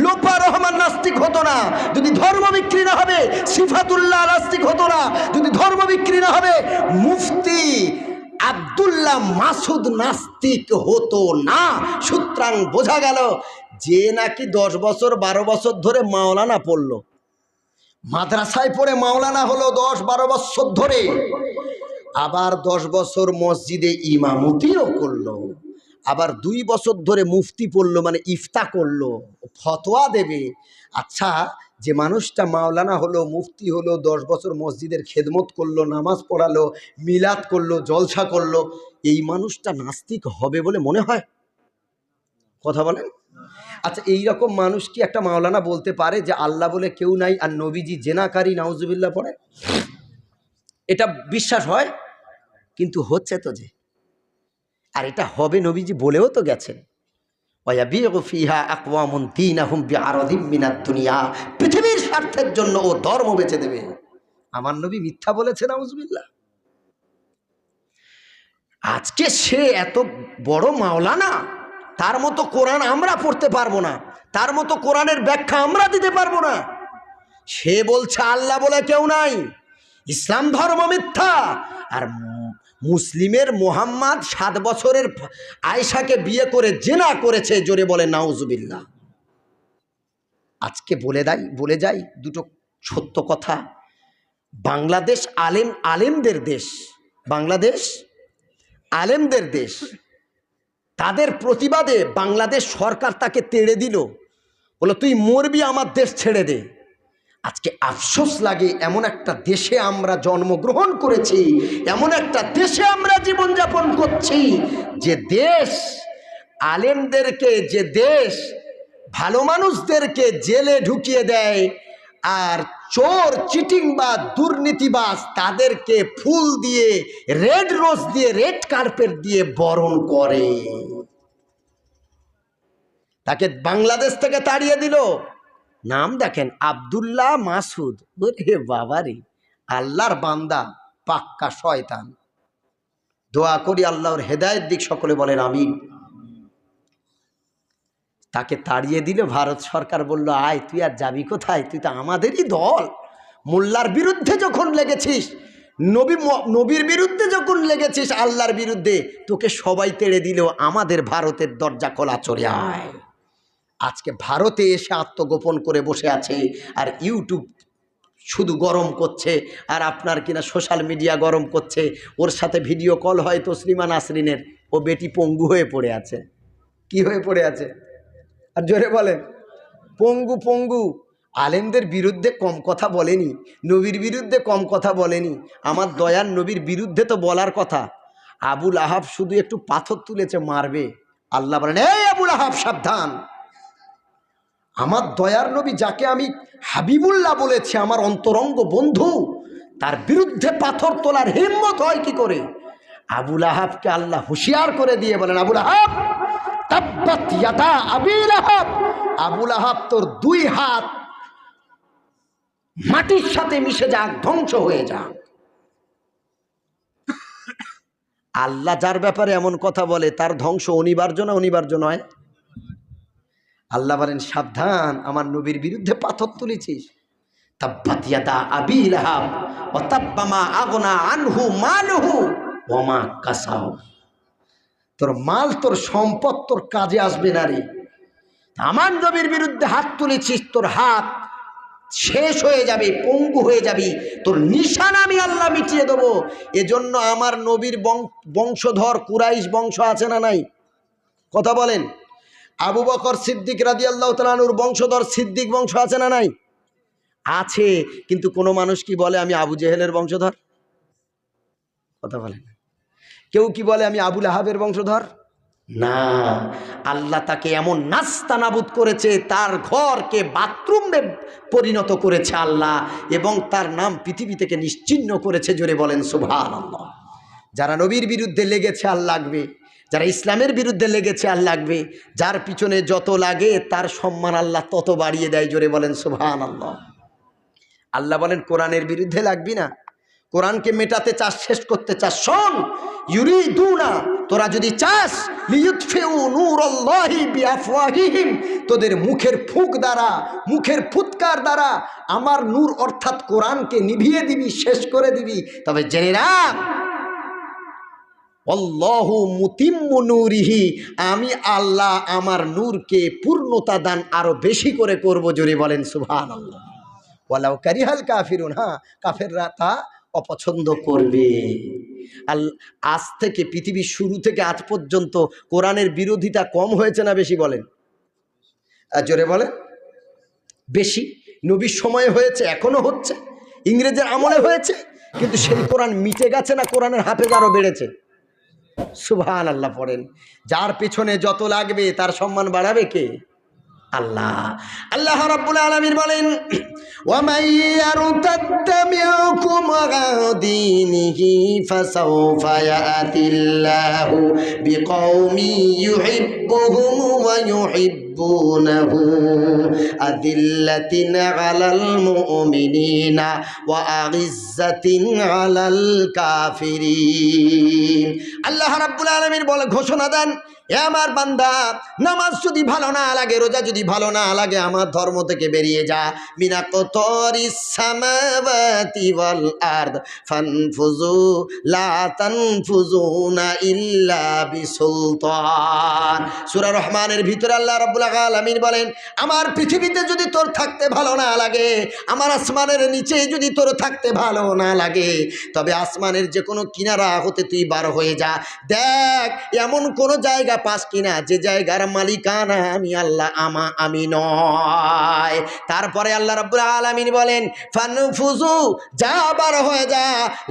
লোপা রহমান নাস্তিক হতো না। যদি ধর্ম বিক্রি না হবে সিফাতুল্লাহ নাস্তিক হতো না। যদি ধর্ম বিক্রি না হবে মুফতি আব্দুল্লাহ মাসুদ নাস্তিক হতো না। সুতরাং বোঝা গেল যে নাকি 10 বছর 12 বছর ধরে মাওলানা পড়লো, মাদ্রাসায় পড়ে মাওলানা হলো 10-12 বছর ধরে, আবার 10 বছর মসজিদে ইমামতিও করলো, আবার 2 বছর ধরে মুফতি পড়লো, মানে ইফতা করলো, ফতোয়া দেবে। আচ্ছা, যে মানুষটা মাওলানা হলো, মুফতি হলো, 10 বছর মসজিদের খেদমত করলো, নামাজ পড়ালো, মিলাদ করলো, জলসা করলো, এই মানুষটা নাস্তিক হবে বলে মনে হয়? কথা বলেন। আচ্ছা, এই রকম মানুষ কি একটা মাওলানা বলতে পারে যে আল্লাহ বলে কেউ নাই আর নবীজি জেনাকারী নাউজুবিল্লাহ পড়ে? এটা বিশ্বাস হয়? কিন্তু হচ্ছে তো যে, আর এটা হবে নবীজি বলেও তো গেছেন ওয়ায়াবিউ ফিহা আকওয়ামুন দীনাহুম বিআরাদিম মিনাদ দুনিয়া, পৃথিবীর স্বার্থের জন্য ও ধর্ম বেচে দেবে। আমার নবী মিথ্যা বলেছেন নাউজুবিল্লাহ? আজকে সে এত বড় মাওলানা, তার মতো কোরআন আমরা পড়তে পারবো না, তার মতো কোরআনের ব্যাখ্যা আমরা দিতে পারবো না। সে বলছে আল্লাহ বলে কেউ নাই, ইসলাম ধর্ম মিথ্যা। আর মুসলিমের মোহাম্মদ 7 বছরের আয়েশাকে বিয়ে করে জিনা করেছে। জোরে বলে নাউজুবিল্লাহ। আজকে বলে যাই দুটো সত্য কথা। বাংলাদেশ আলেমদের দেশ, বাংলাদেশ আলেমদের দেশ। তাদের প্রতিবাদে বাংলাদেশ সরকার তাকে তেড়ে দিল, বলো তুই মরবি, আমার দেশ ছেড়ে দে। আজকে আফসোস লাগে, এমন একটা দেশে আমরা জন্মগ্রহণ করেছি, এমন একটা দেশে আমরা জীবনযাপন করছি, যে দেশ আলেমদেরকে, যে দেশ ভালো মানুষদেরকে জেলে ঢুকিয়ে দেয়, আর চোর চিটিংবাজ দুর্নীতিবাজ তাদেরকে ফুল দিয়ে, রেড রোজ দিয়ে, রেড কার্পেট দিয়ে বরণ করে। তাকে বাংলাদেশ থেকে তাড়িয়ে দিল। নাম দেখেন আব্দুল্লাহ মাসুদ। ওরে বাবারে, আল্লাহর বান্দা, পাক্কা শয়তান। দোয়া করি আল্লাহর হেদায়েত দিক, সকলে বলেন আমিন। তাকে তাড়িয়ে দিল। ভারত সরকার বলল আয়, তুই আর যাবি কোথায়, তুই তো আমাদেরই দল। মোল্লার বিরুদ্ধে যখন লেগেছিস, নবীর বিরুদ্ধে যখন লেগেছিস, আল্লাহর বিরুদ্ধে, তোকে সবাই তেড়ে দিল, আমাদের ভারতের দরজা খোলা, চলে আয়। আজকে ভারতে এসে আত্মগোপন করে বসে আছে, আর ইউটিউব শুধু গরম করছে, আর আপনার কিনা সোশ্যাল মিডিয়া গরম করছে। ওর সাথে ভিডিও কল হয় তসলিমা নাসরিনের, ও বেটি পঙ্গু হয়ে পড়ে আছে। কি হয়ে পড়ে আছে? আর জোরে বলেন, পঙ্গু। আলেমদের বিরুদ্ধে কম কথা বলেনি, নবীর বিরুদ্ধে কম কথা বলেনি। আমার দয়ার নবীর বিরুদ্ধে তো বলার কথা। আবুল আহাব শুধু একটু পাথর তুলেছে, মারবে। আল্লাহ বলেন, এই আবুল আহাব সাবধান। আমার দয়ার নবী, যাকে আমি হাবিবুল্লাহ বলেছি, আমার অন্তরঙ্গ বন্ধু, তার বিরুদ্ধে পাথর তোলার হিম্মত হয় কি করে? আবুল আহাবকে আল্লাহ হুঁশিয়ার করে দিয়ে বলেন, আবুল আহাব তাব্বাত ইয়াদা আবি লাহাব, আবুল আহাব তোর 2 হাত মাটির সাথে মিশে যাক, ধ্বংস হয়ে যাক। আল্লাহ যার ব্যাপারে এমন কথা বলে, তার ধ্বংস অনিবার্য না অনিবার্য নয়? আল্লাহ বলেন সাবধান, আমার নবীর বিরুদ্ধে পাথর তুলেছিস। তাব্বাত ইয়াদা আবি লাহাব ওয়া তাব্বা মা আগনা আনহু মালুহু ওয়া মা কাসাব। তোর মাল, তোর সম্পদ তোর কাজে আসবে না রে। আমার নবীর বিরুদ্ধে হাত তুলেছিস, তোর হাত শেষ হয়ে যাবে, পঙ্গু হয়ে যাবি, তোর নিশানা আমি আল্লাহ মিটিয়ে দেবো। এজন্য আমার নবীর বংশধর কুরাইশ বংশ আছে না নাই? কথা বলেন। আবু বকর সিদ্দিক রাদিয়াল্লাহু তাআলা আনহুর বংশধর সিদ্দিক বংশ আছে না নাই? আছে। কিন্তু কোনো মানুষ কি বলে আমি আবু জেহেলের বংশধর? কথা বলেন। কেউ কি বলে আমি আবু লাহাবের বংশধর? না। আল্লাহ তাকে এমন নাস্তানাবুদ করেছে, তার ঘরকে বাথরুমে পরিণত করেছে আল্লাহ, এবং তার নাম পৃথিবী থেকে নিশ্চিহ্ন করেছে। জোরে বলেন সুবহানাল্লাহ। যারা নবীর বিরুদ্ধে লেগেছে আর লাগবে, যারা ইসলামের বিরুদ্ধে লেগেছে আর লাগবে, যার পিছনে যত লাগে তার সম্মান আল্লাহ তত বাড়িয়ে দেয়। জোরে বলেন সুবহানাল্লাহ। আল্লাহ বলেন কোরআনের বিরুদ্ধে লাগবি না, কোরআনকে মেটাতে চাস, শেষ করতে চাস, শোন, ইউরিদুনা, তোরা যদি চাস, লিয়ুতফিউ নূরাল্লাহি বিআফওয়াহিহিম, তোদের মুখের ফুঁক দ্বারা, মুখের ফুৎকার দ্বারা আমার নূর অর্থাৎ কোরআনকে নিভিয়ে দিবি, শেষ করে দিবি। তবে জেনে রাখ, আল্লাহু মুতিম্মু নূরিহি, আমি আল্লাহ আমার নূরকে পূর্ণতা দান আরো বেশি করে করব। জোরে বলেন সুবহানাল্লাহ। ওয়ালাউ কারিহাল কাফিরুন, হ্যাঁ, কাফেররা তা অপছন্দ করবে। আজ থেকে পৃথিবীর শুরু থেকে আজ পর্যন্ত কোরআনের বিরোধিতা কম হয়েছে না বেশি? বলেন, জোরে বলেন। বেশি। নবীর সময়ে হয়েছে, এখনো হচ্ছে, ইংরেজের আমলে হয়েছে, কিন্তু সেই কোরআন মিটে গেছে না, কোরআনের হাফেজ আরো বেড়েছে। সুবহানাল্লাহ পড়েন। যার পেছনে যত লাগবে তার সম্মান বাড়াবে কে? আল্লাহ। আল্লাহ রাব্বুল আলামিন বলেন, ওয়া মাইয়ারতাদ্দা মিনকুম আন দীনিহি ফাসাউফা ইয়াতিল্লাহু বিকওমি ইউহিব্বুহুম ওয়া ইউহিব্বুনাহু আদিল্লাতিন আলাল মুমিনিনা ওয়া আযিজ্জাতিন আলাল কাফিরিন। আল্লাহ রাব্বুল আলামিন বলে, ঘোষণা দেন, এ আমার বান্দা, নামাজ যদি ভালো না লাগে, রোজা যদি ভালো না লাগে, আমার ধর্ম থেকে বেরিয়ে যা। মিনা কতরিস সামাওয়াতি ওয়াল আরদ ফানফুজু লা তানফুজুনা ইল্লা বিসুলতান। সূরা রহমানের ভিতরে আল্লাহ রাব্বুল আলামিন বলেন, আমার পৃথিবীতে যদি তোর থাকতে ভালো না লাগে, আমার আসমানের নিচে যদি তোর থাকতে ভালো না লাগে, তবে আসমানের যে কোনো কিনারা হতে তুই বার হয়ে যা। দেখ এমন কোন জায়গা পাস কিনা যে জায়গার মালিকানা আমি আল্লাহ আমি নয়। তারপরে আল্লাহ রাব্বুল আলামিন বলেন, ফানফুজু, যা বার হয়ে যা,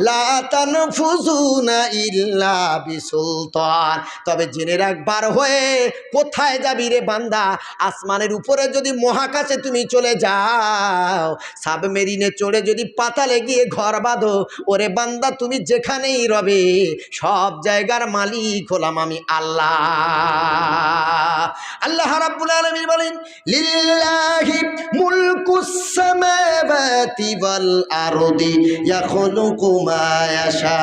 লা তানফুজুনা ইল্লা বিসুলতান। তবে জেনে রাখ, বার হয়ে কোথায় যাবি রে বান্দা? আসমানের উপরে যদি মহাকাশে তুমি চলে যাও, সাবমেরিনে চড়ে যদি পাতালে গিয়ে ঘর বাঁধো, ওরে বান্দা তুমি যেখানেই রবে, সব জায়গার মালিক হলাম আমি আল্লাহ। আল্লাহ রাব্বুল আলামিন বলেন, লিল্লাহি মুলকুস সামাওয়াতি ওয়াল আরদি ইয়াখলুকু মা ইয়াশা।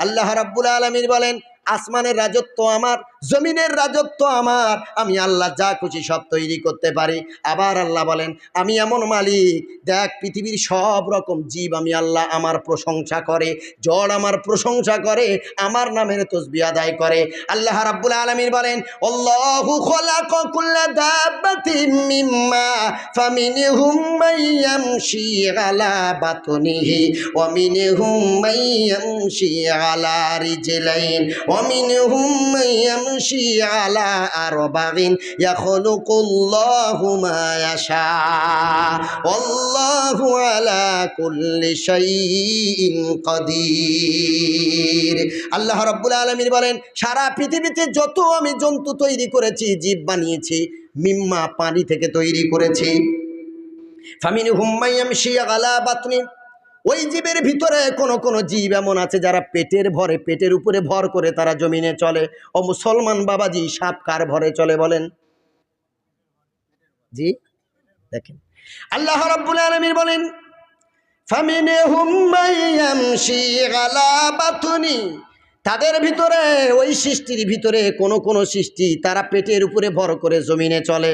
আল্লাহ রাব্বুল আলামিন বলেন, আসমানের রাজত্ব আমার, জমিনের রাজত্ব আমার, আমি আল্লাহ যা খুশি সব তৈরি করতে পারি। আবার আল্লাহ বলেন, আমি এমন মালিক, দেখ পৃথিবীর সব রকম জীব আমি আল্লাহ আমার প্রশংসা করে, জড় আমার প্রশংসা করে, আমার নামের তাসবিহ আদায় করে। আল্লাহ রাব্বুল আলামিন বলেন, আল্লাহু খালাকা কুল্লা দাব্বাতিন মিম্মা ফামিনহুম মাইয়ামশি আলা বাতনিহি ওয়া মিনহুম মাইয়ামশি আলা রিজলাইন ওয়া মিনহুম মাইয়ামশি আলা আরবাইন ইয়াখলুকুল্লাহু মা ইয়াশা আল্লাহু আলা কুল্লি শাইইন কাদির। আল্লাহ রাব্বুল আলামিন বলেন, সারা পৃথিবীতে যত আমি জন্তু তৈরি করেছি, জীব বানিয়েছি, মিম্মা, পানি থেকে তৈরি করেছি, ফামিনহুম মাইয়ামশি আলা বাতনি, ওই জীবের ভিতরে কোন জীব এমন আছে যারা পেটের উপরে ভর করে তারা জমিনে চলে। ও মুসলমান বাবাজি, সাপ কার ভরে চলে বলেন? জি, দেখেন আল্লাহ রাব্বুল আলামিন বলেন, ফামিনহুম মাইয়ামশি আলা বাতনি, তাদের ভিতরে, ওই সৃষ্টির ভিতরে কোন সৃষ্টি তারা পেটের উপরে ভর করে জমিনে চলে।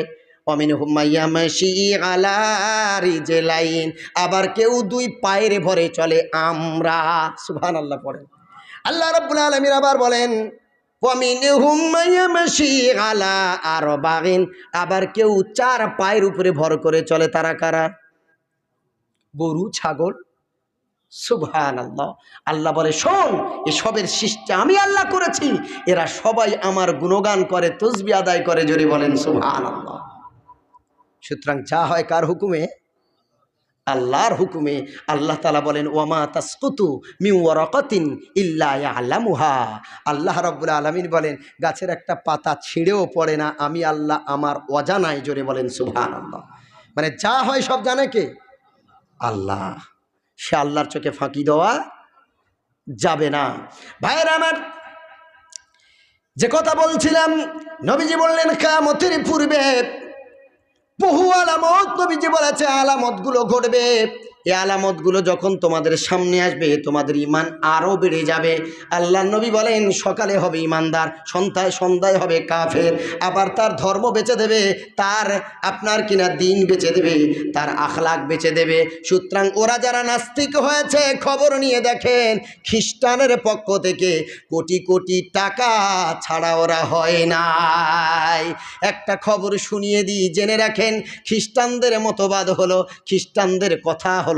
অমিনহুম মাইয়ামশি আলা রিজলাইন, আবার কেউ দুই পায়ের ভরে চলে আমরা। সুবহানাল্লাহ পড়েন। আল্লাহ রাব্বুল আলামিন আবার বলেন, ওয়ামিনহুম মাইয়ামশি আলা আরবাইন, আবার কেউ চার পায়ের উপরে ভর করে চলে। তারা কারা? গরু, ছাগল, সুবহানাল্লাহ। আল্লাহ বলে শোন, এসবের সৃষ্টি আমি আল্লাহ করেছি, এরা সবাই আমার গুণগান করে, তসবিহ আদায় করে, জোরে বলেন সুবহানাল্লাহ। সুতরাং যা হয় কার হুকুমে? আল্লাহর হুকুমে। আল্লাহ তাআলা বলেন ওয়ামা তাসকুতু মিন ওয়ারাকাতিন ইল্লা ইয়ালামুহা। আল্লাহ রাব্বুল আলামিন বলেন গাছের একটা পাতা ছিঁড়েও পড়ে না, আমি আল্লাহ আমার অজানায়, জোরে বলেন সুবহানাল্লাহ। মানে যা হয় সব জানে কে? আল্লাহ। সে আল্লাহর চোখে ফাঁকি দেওয়া যাবে না। ভাইরা আমার, যে কথা বলছিলাম, নবীজি বললেন কিয়ামতের পূর্বে বহু আলামত নবীজি বলেছে আলামতগুলো ঘটবে। এই আলামতগুলো যখন তোমাদের সামনে আসবে তোমাদের ঈমান আরও বেড়ে যাবে। আল্লাহর নবী বলেন সকালে হবে ঈমানদার, সন্ধ্যায় হবে কাফের, আবার তার ধর্ম বেচে দেবে, তার আপনার কিনা দিন বেচে দেবে, তার আখলাক বেচে দেবে। সুতরাং ওরা যারা নাস্তিক হয়েছে খবর নিয়ে দেখেন, খ্রিস্টানের পক্ষ থেকে কোটি কোটি টাকা ছাড়া ওরা হয় নাই। একটা খবর শুনিয়ে দিই, জেনে রাখেন, খ্রিস্টানদের মতবাদ হলো, খ্রিস্টানদের কথা হলো,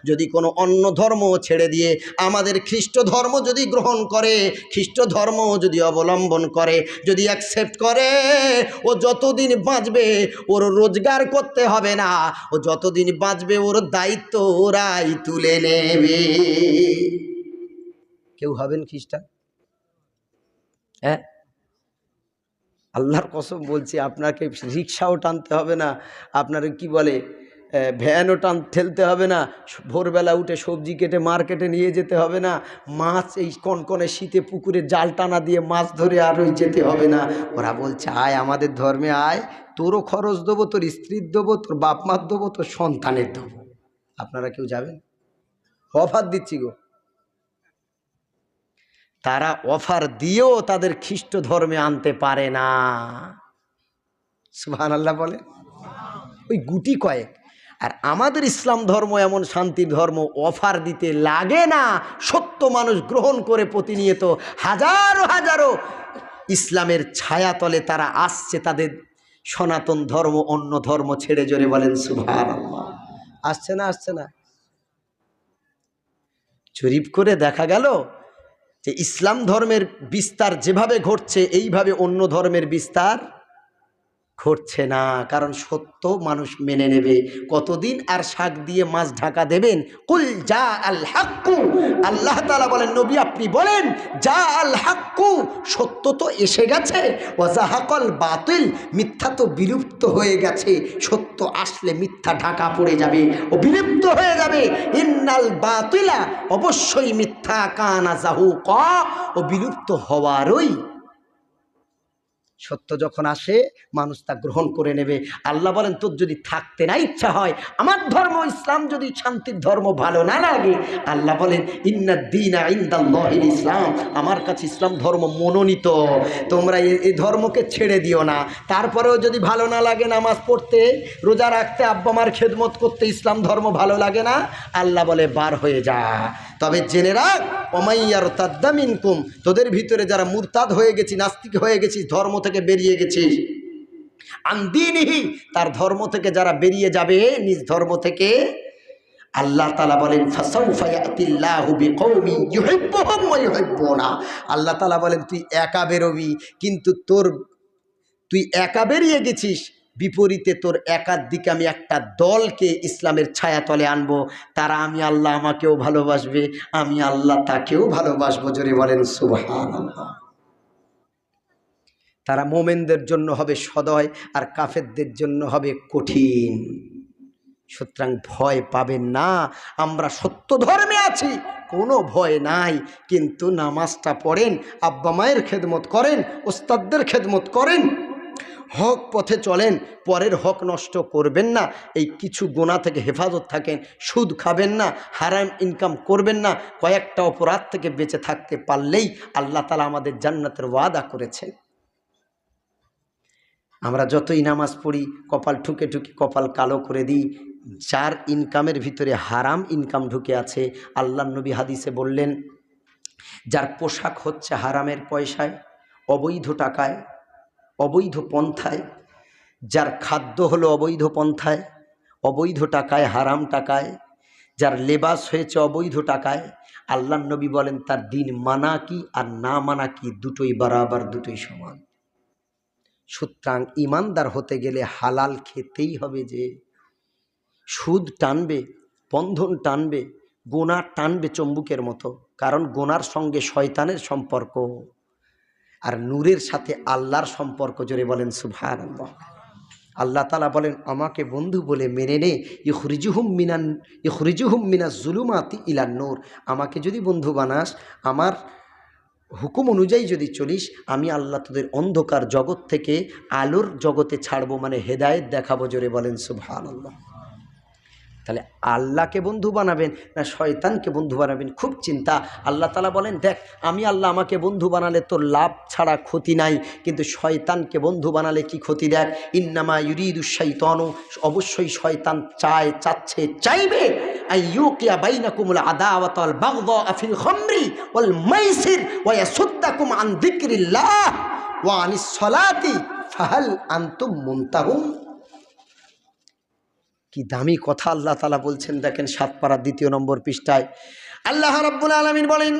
যদি কোনো অন্য ধর্ম ছেড়ে দিয়ে আমাদের খ্রিস্ট ধর্ম যদি গ্রহণ করে, খ্রিস্ট ধর্ম যদি অবলম্বন করে, যদি অ্যাকসেপ্ট করে, ও যতদিন বাঁচবে ওর রোজগার করতে হবে না, ও যতদিন বাঁচবে ওর দায়িত্ব ওরাই তুলে নেবে। কেউ হবেন খ্রিস্টান? হ্যাঁ, আল্লাহর কসম বলছি, আপনাকে রিক্সাও টানতে হবে না, আপনার কি বলে ভ্যানও ঠেলতে হবে না, ভোরবেলা উঠে সবজি কেটে মার্কেটে নিয়ে যেতে হবে না, মাছ এই কনকনে শীতে পুকুরে জাল টানা দিয়ে মাছ ধরে আর ওই যেতে হবে না। ওরা বলছে আয় আমাদের ধর্মে আয়, তোরও খরচ দেবো, তোর স্ত্রীর দেবো, তোর বাপ মার দেবো, তোর সন্তানের দেবো। আপনারা কেউ যাবেন? অফার দিচ্ছি গো। তারা অফার দিয়েও তাদের খ্রিস্ট ধর্মে আনতে পারে না। সুবহানাল্লাহ বলে, ওই গুটি কয়েক। আর আমাদের ইসলাম ধর্ম এমন শান্তির ধর্ম, অফার দিতে লাগে না, সত্য মানুষ গ্রহণ করে প্রতিনিয়ত হাজারো হাজারো ইসলামের ছায়াতলে তারা আসছে, তাদের সনাতন ধর্ম অন্য ধর্ম ছেড়ে, জোরে বলেন সুবহানাল্লাহ। আসছে না? আসছে না? জরিপ করে দেখা গেল যে ইসলাম ধর্মের বিস্তার যেভাবে ঘটছে এইভাবে অন্য ধর্মের বিস্তার ঘটছে না। কারণ সত্য মানুষ মেনে নেবে। কতদিন আর শাক দিয়ে মাছ ঢাকা দেবেন? কুল যা আল হাক্কু, আল্লাহ তাআলা বলেন নবী আপনি বলেন যা আল হাক্কু, সত্য তো এসে গেছে, ওয়া জাহাকাল বাতিল, মিথ্যা তো বিলুপ্ত হয়ে গেছে। সত্য আসলে মিথ্যা ঢাকা পড়ে যাবে ও বিলুপ্ত হয়ে যাবে। ইন্নাল বাতিলা, অবশ্যই মিথ্যা, কানা জাহুকা, ও বিলুপ্ত হওয়ারই। সত্য যখন আসে মানুষ তা গ্রহণ করে নেবে। আল্লাহ বলেন তোর যদি থাকতে না ইচ্ছা হয়, আমার ধর্ম ইসলাম যদি শান্তির ধর্ম ভালো না লাগে, আল্লাহ বলেন ইন্নাদ দীনা ইনদাল্লাহিল ইসলাম, আমার কাছে ইসলাম ধর্ম মনোনীত, তোমরা এই ধর্মকে ছেড়ে দিও না। তারপরেও যদি ভালো না লাগে নামাজ পড়তে, রোজা রাখতে, আব্বা মার খেদমত করতে, ইসলাম ধর্ম ভালো লাগে না, আল্লাহ বলে বার হয়ে যা। তবে জেনে রাখ ওমাইয়ার তাদ্দামিনকুম, তোদের ভিতরে যারা মুরতাদ হয়ে গেছি, নাস্তিক হয়ে গেছি, ধর্ম থেকে বেরিয়ে গেছিস, আনদিনিহি, তার ধর্ম থেকে যারা বেরিয়ে যাবে, নিজ ধর্ম থেকে, আল্লাহ তাআলা বলেন ফাসাউফা ইয়াতিল্লাহু বিকৌমিন ইউহিব্বুহুম ওয়া ইউহিব্বুনা। আল্লাহ তাআলা বলেন তুই একা বেরোবি, কিন্তু তুই একা বেরিয়ে গেছিস, বিপরীতে তোর একার দিকে আমি একটা দলকে ইসলামের ছায়াতলে আনবো, তারা আমি আল্লাহ আমাকেও ভালোবাসবে, আমি আল্লাহ তাকেও ভালোবাসবো, জোরে বলেন সুবহানাল্লাহ। তারা মোমেনদের জন্য হবে সদয় আর কাফেরদের জন্য হবে কঠিন। সুতরাং ভয় পাবেন না, আমরা সত্য ধর্মে আছি, কোনো ভয় নাই। কিন্তু নামাজটা পড়েন, আব্বা মায়ের খেদমত করেন, ওস্তাদদের খেদমত করেন, হক পথে চলেন, পরের হক নষ্ট করবেন না, এই কিছু গুনাহ থেকে হেফাজত থাকেন, সুদ খাবেন না, হারাম ইনকাম করবেন না, কয়েকটা অপরাধ থেকে বেঁচে থাকতে পারলেই আল্লাহ তাআলা আমাদের জান্নাতের ওয়াদা করেছেন। আমরা যতই নামাজ পড়ি, কপাল ঠুকে ঠুকে কপাল কালো করে দিই, যার ইনকামের ভিতরে হারাম ইনকাম ঢুকে আছে, আল্লাহর নবী হাদিসে বললেন যার পোশাক হচ্ছে হারামের পয়সায়, অবৈধ টাকায়, অবৈধ পন্থায়, যার খাদ্য হলো অবৈধ পন্থায়, অবৈধ টাকায়, হারাম টাকায়, যার লেবাস হয়েছে অবৈধ টাকায়, আল্লাহর নবী বলেন তার দিন মানা কি আর না মানা কি দুটোই বরাবর, দুটোই সমান। সুতরাং ইমানদার হতে গেলে হালাল খেতেই হবে। যে সুদ টানবে, বন্ধন টানবে, গোনা টানবে চম্বুকের মতো, কারণ গোনার সঙ্গে শয়তানের সম্পর্ক আর নূরের সাথে আল্লাহর সম্পর্ক। জোরে বলেন সুবহানাল্লাহ। আল্লাহ তাআলা বলেন আমাকে বন্ধু বলে মেনে নে, ইখরিজুহুম মিনাজ জুলুমাতি ইলান নূর। আমাকে যদি বন্ধু বানাস, আমার হুকুম অনুযায়ী যদি চলিস, আমি আল্লাহ তোদের অন্ধকার জগৎ থেকে আলোর জগতে ছাড়বো, মানে হেদায়েত দেখাবো। জোরে বলেন সুবহানাল্লাহ। তাহলে আল্লাহকে বন্ধু বানাবেন না শয়তানকে বন্ধু বানাবেন, খুব চিন্তা। আল্লাহ তাআলা বলেন দেখ, আমি আল্লাহ আমাকে বন্ধু বানালে তোর লাভ ছাড়া ক্ষতি নাই, কিন্তু শয়তানকে বন্ধু বানালে কি ক্ষতি দেখ। ইন্নামা ইউরিদুশ শাইতানু, অবশ্যই শয়তান চাইবে আইয়ুকিয়া বাইনাকুমুল আদাওয়াতা ওয়াল বাগদা ফিল খামরি ওয়াল মাইসির ওয়া ইয়াসুদ্দাকুম আন যিকরিল্লাহ ওয়া আনিস সালাতি ফাহাল আনতুম মুনতাহুন। কি দামি কথা আল্লাহ তাআলা বলছেন, দেখেন 7 পারা 2 নম্বর পৃষ্ঠায় আল্লাহ রাব্বুল আলামিন বলেন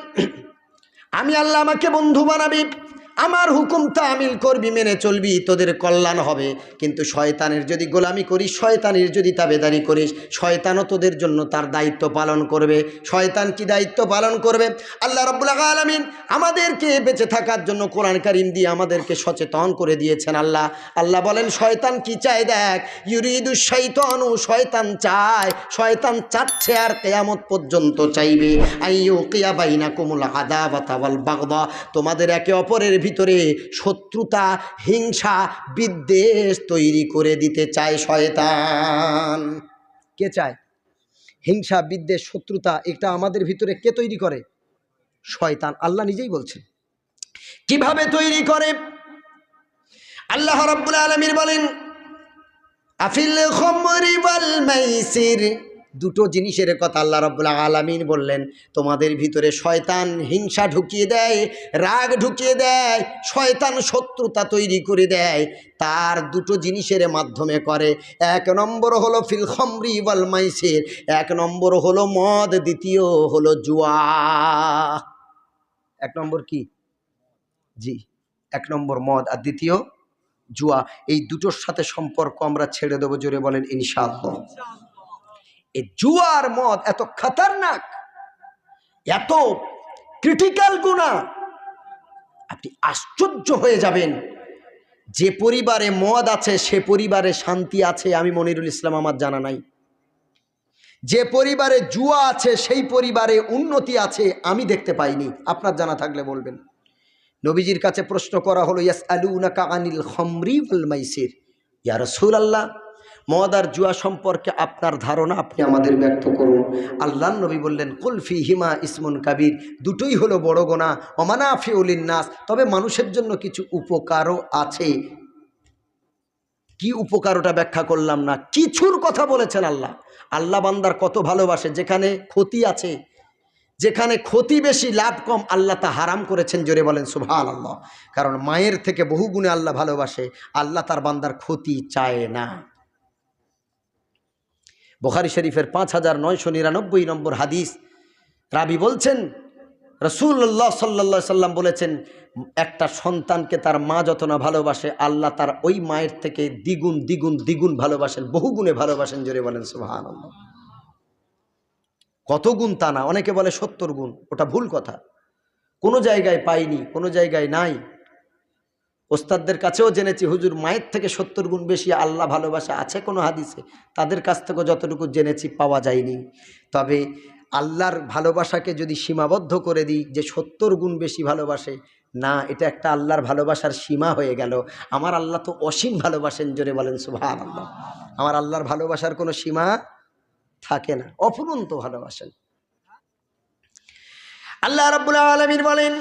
আমি আল্লাহ আমাকে বন্ধু বানাবি, আমার হুকুম তামিল করবি, মেনে চলবি, তোদের কল্যাণ হবে। কিন্তু শয়তানের যদি গোলামি করিস, শয়তানের যদি তাবেদারি করিস, শয়তানও তোদের জন্য তার দায়িত্ব পালন করবে। শয়তান কি দায়িত্ব পালন করবে? আল্লাহ রাব্বুল আলামিন আমাদেরকে বেঁচে থাকার জন্য কোরআন কারীম দিয়ে আমাদেরকে সচেতন করে দিয়েছেন। আল্লাহ বলেন শয়তান কি চায় দেখ, ইউরিদুশ শাইতানু, শয়তান চায়, শয়তান চাচ্ছে আর কিয়ামত পর্যন্ত চাইবে, আইয়ুকিয়া বাইনাকুমুল আদাওয়াতা ওয়াল বাগদা, তোমাদের একে অপরের ভিতরে শত্রুতা, হিংসা, বিদ্বেষ তৈরি করে দিতে চায় শয়তান। কে চায়? হিংসা, বিদ্বেষ, শত্রুতা, এটা আমাদের ভিতরে কে তৈরি করে? শয়তান। আল্লাহ নিজেই বলছেন কিভাবে তৈরি করে। আল্লাহ রাব্বুল আলামিন বলেন আফিল খামরি ওয়াল মাইসির, দুটো জিনিসের কথা আল্লাহ রাব্বুল আলামিন বললেন। তোমাদের ভিতরে শয়তান হিংসা ঢুকিয়ে দেয়, রাগ ঢুকিয়ে দেয়, শয়তান শত্রুতা তৈরি করে দেয়, তার দুটো জিনিসের মাধ্যমে করে। 1 নম্বর হলো ফিল খামরি ওয়াল মাইসির, 1 নম্বর হলো মদ, দ্বিতীয় হলো জুয়া। 1 নম্বর কি? জি, 1 নম্বর মদ আর দ্বিতীয় জুয়া। এই দুটোর সাথে সম্পর্ক আমরা ছেড়ে দেবো। জোরে বলেন ইনশাআল্লাহ। এই জুয়ার মদ এত খতরনাক, এত ক্রিটিক্যাল গুনাহ, আপনি আশ্চর্য হয়ে যাবেন। যে পরিবারে মদ আছে সে পরিবারে শান্তি আছে আমি মনিরুল ইসলাম আমার জানা নাই। যে পরিবারে জুয়া আছে সেই পরিবারে উন্নতি আছে আমি দেখতে পাইনি। আপনার জানা থাকলে বলবেন। নবীজির কাছে প্রশ্ন করা হলো ইয়াসআলুনাকা আনিল খামরি ওয়াল মাইসির, ইয়া রাসূলুল্লাহ মদ আর জুয়া সম্পর্কে আপনার ধারণা আপনি আমাদের ব্যক্ত করুন। আল্লাহর নবী বললেন কুল ফীহিমা ইসমুন কাবীর, দুটোই হলো বড় গুনাহ, ওয়া মানাফিউ লিন-নাস, তবে মানুষের জন্য কিছু উপকারও আছে। কি উপকারটা ব্যাখ্যা করলাম না, কিছুর কথা বলেছেন আল্লাহ বান্দার কত ভালোবাসে। যেখানে ক্ষতি আছে, যেখানে ক্ষতি বেশি লাভ কম, আল্লাহ তা হারাম করেছেন। জোরে বলেন সুবহানাল্লাহ। কারণ মায়ের থেকে বহু গুণে আল্লাহ ভালোবাসে, আল্লাহ তার বান্দার ক্ষতি চায় না। বুখারী শরীফের 5999 নম্বর হাদিস, রাবি বলছেন রাসূলুল্লাহ সাল্লাল্লাহু আলাইহি সাল্লাম বলেছেন একটা সন্তানকে তার মা যত না ভালোবাসে, আল্লাহ তার ওই মায়ের থেকে দ্বিগুণ দ্বিগুণ দ্বিগুণ ভালোবাসেন, বহু গুণে ভালোবাসেন। জোরে বলেন সুবহানাল্লাহ। কত গুণ তা না, অনেকে বলে 70 গুণ, ওটা ভুল কথা। কোনো জায়গায় পাইনি, কোনো জায়গায় নাই। ওস্তাদদের কাছেও জেনেছি হুজুর মায়ের থেকে 70 গুণ বেশি আল্লাহ ভালোবাসা আছে কোনো হাদিসে, তাদের কাছ থেকেও যতটুকু জেনেছি পাওয়া যায়নি। তবে আল্লাহর ভালোবাসাকে যদি সীমাবদ্ধ করে দিই যে 70 গুণ বেশি ভালোবাসে, না, এটা একটা আল্লাহর ভালোবাসার সীমা হয়ে গেল। আমার আল্লাহ তো অসীম ভালোবাসেন। জোরে বলেন সুবহানাল্লাহ। আমার আল্লাহর ভালোবাসার কোনো সীমা থাকে না, অফুরন্ত ভালোবাসেন। আল্লাহ রাব্বুল আলামিন বলেন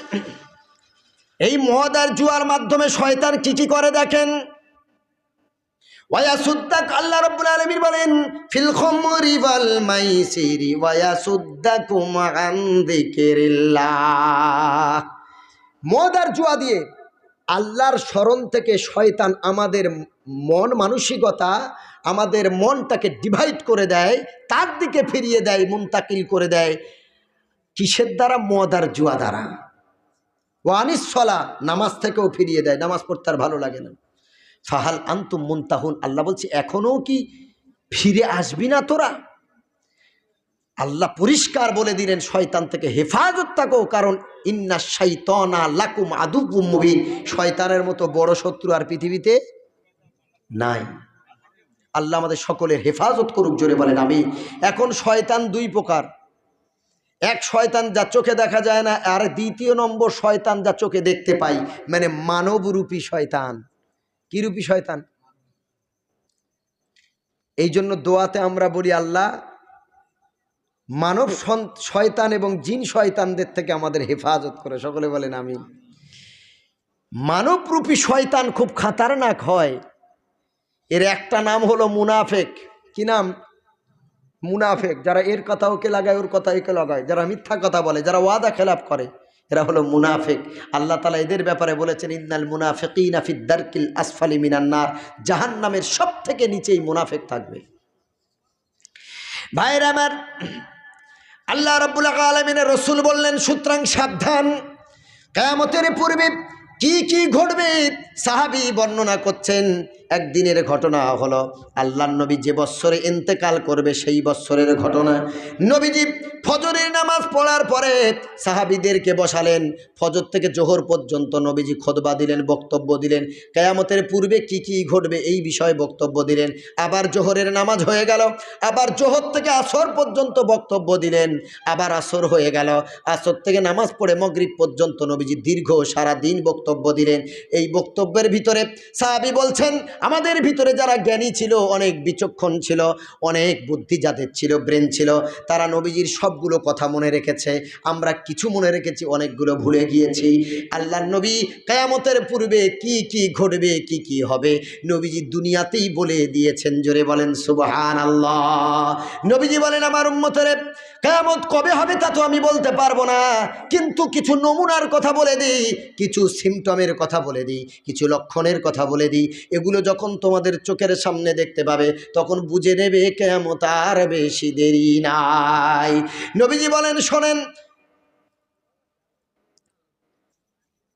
এই মদ আর জুয়ার মাধ্যমে শয়তান কি করে দেখেন। ওয়ায়াসুদ্দাক, আল্লাহ রাব্বুল আলামিন বলেন ফিল খামরি ওয়াল মাইসিরি ওয়ায়াসুদ্দাকুম আন যিকরিল্লাহ। মদ আর জুয়া দিয়ে আল্লাহর স্মরণ থেকে শয়তান আমাদের মন মানসিকতা আমাদের মনটাকে ডিভাইড করে দেয়, তার দিকে ফিরিয়ে দেয়, মুনতাকিল করে দেয়। কিসের দ্বারা? মদ আর জুয়া দ্বারা। ওয়ানিস সলা, নামাজ থেকেও ফিরিয়ে দেয়, নামাজ পড়তে আর ভালো লাগে না। ফাহাল আনতুম মুনতাহুন, আল্লাহ বলছে এখনও কি ফিরে আসবি না তোরা? আল্লাহ পরিষ্কার বলে দিলেন শয়তান থেকে হেফাজত থাকো, কারণ ইন্না শাইতানা লাকুম আদুউম মুবিন, শয়তানের মতো বড় শত্রু আর পৃথিবীতে নাই। আল্লাহ আমাদের সকলের হেফাজত করুক, জোরে বলেন আমিন। এখন শয়তান দুই প্রকার, এক শয়তান যা চোখে দেখা যায় না, আর দ্বিতীয় নম্বর শয়তান যা চোখে দেখতে পাই, মানে মানবরূপী শয়তান। কি রূপী শয়তান? এই জন্য দোয়াতে আমরা বলি আল্লাহ মানব শয়তান এবং জিন শয়তানদের থেকে আমাদের হেফাজত করে, সকলে বলেন আমিন। মানবরূপী শয়তান খুব খাতারনাক হয়। এর একটা নাম হলো মুনাফেক। কি নাম? মুনাফেক। যারা এর কথা ওকে লাগায়, ওর কথা একে লাগায়, যারা মিথ্যা কথা বলে, যারা ওয়াদা খেলাপ করে, এরা হলো মুনাফেক। আল্লাহ তাআলা এদের ব্যাপারে বলেছেন ইন্নাল মুনাফিকিনা ফিদ দারকিল আসফালি মিনান নার, জাহান্নামের সব থেকে নিচেই মুনাফেক থাকবে। ভাইরা আমার, আল্লাহ রাব্বুল আলামিনের রাসূল বললেন সুতরাং সাবধান, কিয়ামতের পূর্বে কি কি ঘটবে সাহাবী বর্ণনা করছেন। একদিনের ঘটনা হলো আল্লাহর নবী যে বৎসরে ইন্তেকাল করবে সেই বৎসরের ঘটনা। নবীজি ফজরের নামাজ পড়ার পরে সাহাবীদেরকে বসালেন, ফজর থেকে জোহর পর্যন্ত নবীজি খুতবা দিলেন, বক্তব্য দিলেন, কিয়ামতের পূর্বে কি কি ঘটবে এই বিষয়ে বক্তব্য দিলেন। আবার জোহরের নামাজ হয়ে গেল, আবার জোহর থেকে আসর পর্যন্ত বক্তব্য দিলেন, আবার আসর হয়ে গেল, আসর থেকে নামাজ পড়ে মাগরিব পর্যন্ত নবীজি দীর্ঘ সারা দিন বক্তব্য দিলেন। এই বক্তব্যের ভিতরে সাহাবী বলছেন আমাদের ভিতরে যারা জ্ঞানী ছিল, অনেক বিচক্ষণ ছিল, অনেক বুদ্ধি যাদের ছিল, ব্রেন ছিল, তারা নবীজির সবগুলো কথা মনে রেখেছে। আমরা কিছু মনে রেখেছি, অনেকগুলো ভুলে গিয়েছি। আল্লাহর নবী কিয়ামতের পূর্বে কি কি ঘটবে, কি কি হবে, নবীজি দুনিয়াতেই বলে দিয়েছেন। জোরে বলেন সুবহানাল্লাহ। নবীজি বলেন আমার উম্মতের কিয়ামত কবে হবে তা তো আমি বলতে পারবো না, কিন্তু কিছু নমুনার কথা বলে দিই, কিছু সিমটমের কথা বলে দিই, কিছু লক্ষণের কথা বলে দিই। এগুলো যখন তোমাদের চোখের সামনে দেখতে পাবে তখন বুঝে নেবে কিয়ামত আর বেশি দেরি নাই। নবীজি বলেন শোনেন,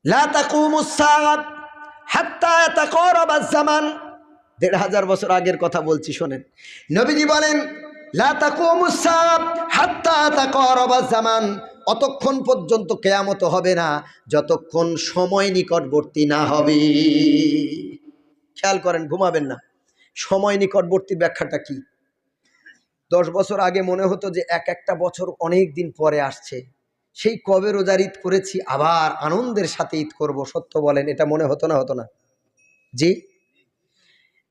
লা তাকুমুস সাআত হাত্তা ইয়াতাকারাবাজ জামান। ১৫০০ বছর আগের কথা বলছি, শোনেন। নবীজি বলেন লা তাকুমুস সাআত হাত্তা ইয়াতাকারাবাজ জামান, অতক্ষণ পর্যন্ত কিয়ামত হবে না যতক্ষণ সময় নিকটবর্তী না হবে। খেয়াল করেন, ঘুমাবেন না। সময় নিকটবর্তী ব্যাখ্যাটা কি? 10 বছর আগে মনে হতো যে একটা বছর অনেক দিন পরে আসছে, সেই কবে রোজার ঈদ করেছি, আবার আনন্দের সাথে ঈদ করব। সত্য বলেন, এটা মনে হতো না? হতো না? জি।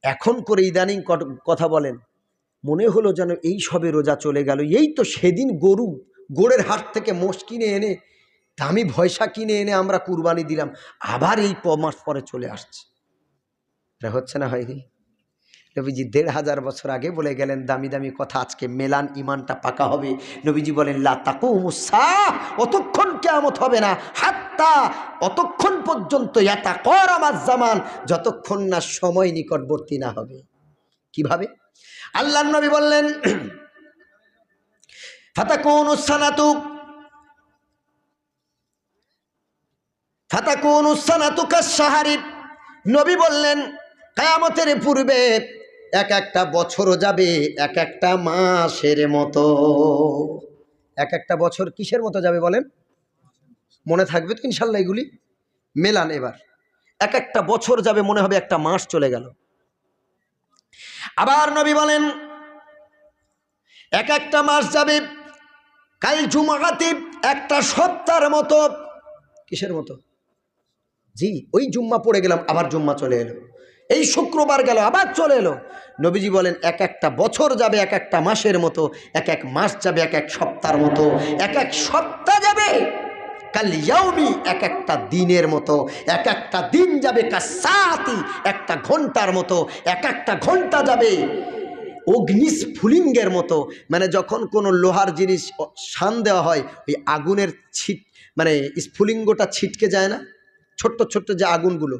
এখন করে ইদানিং কথা বলেন, মনে হলো যেন এই সবে রোজা চলে গেল, এই তো সেদিন গোড়ের হাট থেকে মোষ কিনে এনে, দামি ভয়সা কিনে এনে আমরা কুরবানি দিলাম, আবার এই মাস পরে চলে আসছে। এটা হচ্ছে না? হয়নি? নবীজি ১৫০০ বছর আগে বলে গেলেন দামি দামি কথা, আজকে মেলান, ইমানটা পাকা হবে। নবীজি বলেন লা তাকুমুস সাআহ, অতক্ষণ কিয়ামত হবে না, হাত্তা, অতক্ষণ পর্যন্ত, ইয়াতাকারাবাজ জামান, যতক্ষণ না সময় নিকটবর্তী না হবে। কিভাবে? আল্লাহর নবী বললেন ফাতাকুনুস সানাতু কাশ-শাহরি। নবী বললেন কিয়ামতের পূর্বে এক একটা বছর যাবে এক একটা মাসের মতো। এক একটা বছর কিসের মতো যাবে বলেন? মনে থাকবে তো ইনশাল্লাহ এগুলি? মেলান এবার। এক একটা বছর যাবে, মনে হবে একটা মাস চলে গেল। আবার নবী বলেন এক একটা মাস যাবে কাল জুমআতি, একটা সপ্তাহের মতো। কিসের মতো? জি, ওই জুম্মা পড়ে গেলাম, আবার জুম্মা চলে এলো, এই শুক্রবার গেল, আবার চলে এলো। নবীজি বলেন এক একটা বছর যাবে এক একটা মাসের মতো, এক এক মাস যাবে এক এক সপ্তাহের মতো, এক এক সপ্তাহ যাবে কাল ইয়াউমি, এক একটা দিনের মতো, এক একটা দিন যাবে কাসাতি, একটা ঘন্টার মতো, এক একটা ঘন্টা যাবে অগ্নিস্ফুলিঙ্গের মতো। মানে যখন কোনো লোহার জিনিস শান দেওয়া হয়, ওই আগুনের মানে স্ফুলিঙ্গটা ছিটকে যায় না, ছোট্ট ছোট্ট যে আগুনগুলো,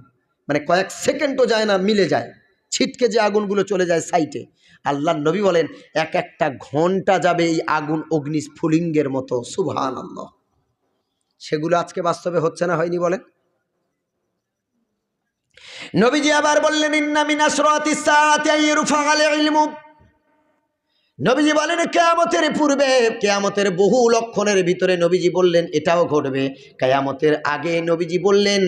মানে কয়েক সেকেন্ডও যায় না, মিলে যায়, ছিটকে যে আগুনগুলো চলে যায় সাইটে, আল্লাহর নবী বলেন এক একটা ঘন্টা যাবে এই আগুন অগ্নিস্ফুলিঙ্গের মতো, সুবহানাল্লাহ। সেগুলো আজকে বাস্তবে হচ্ছে না, হয়নি বলেন? নবীজি আবার বললেন ইন্না মিন আশরাতিস সাআতি আইরফাআল ইলমু। নবীজি বলেন কিয়ামতের পূর্বে, কিয়ামতের বহু লক্ষণের ভিতরে নবীজি বললেন এটাও ঘটবে। কিয়ামতের আগে নবীজি বললেন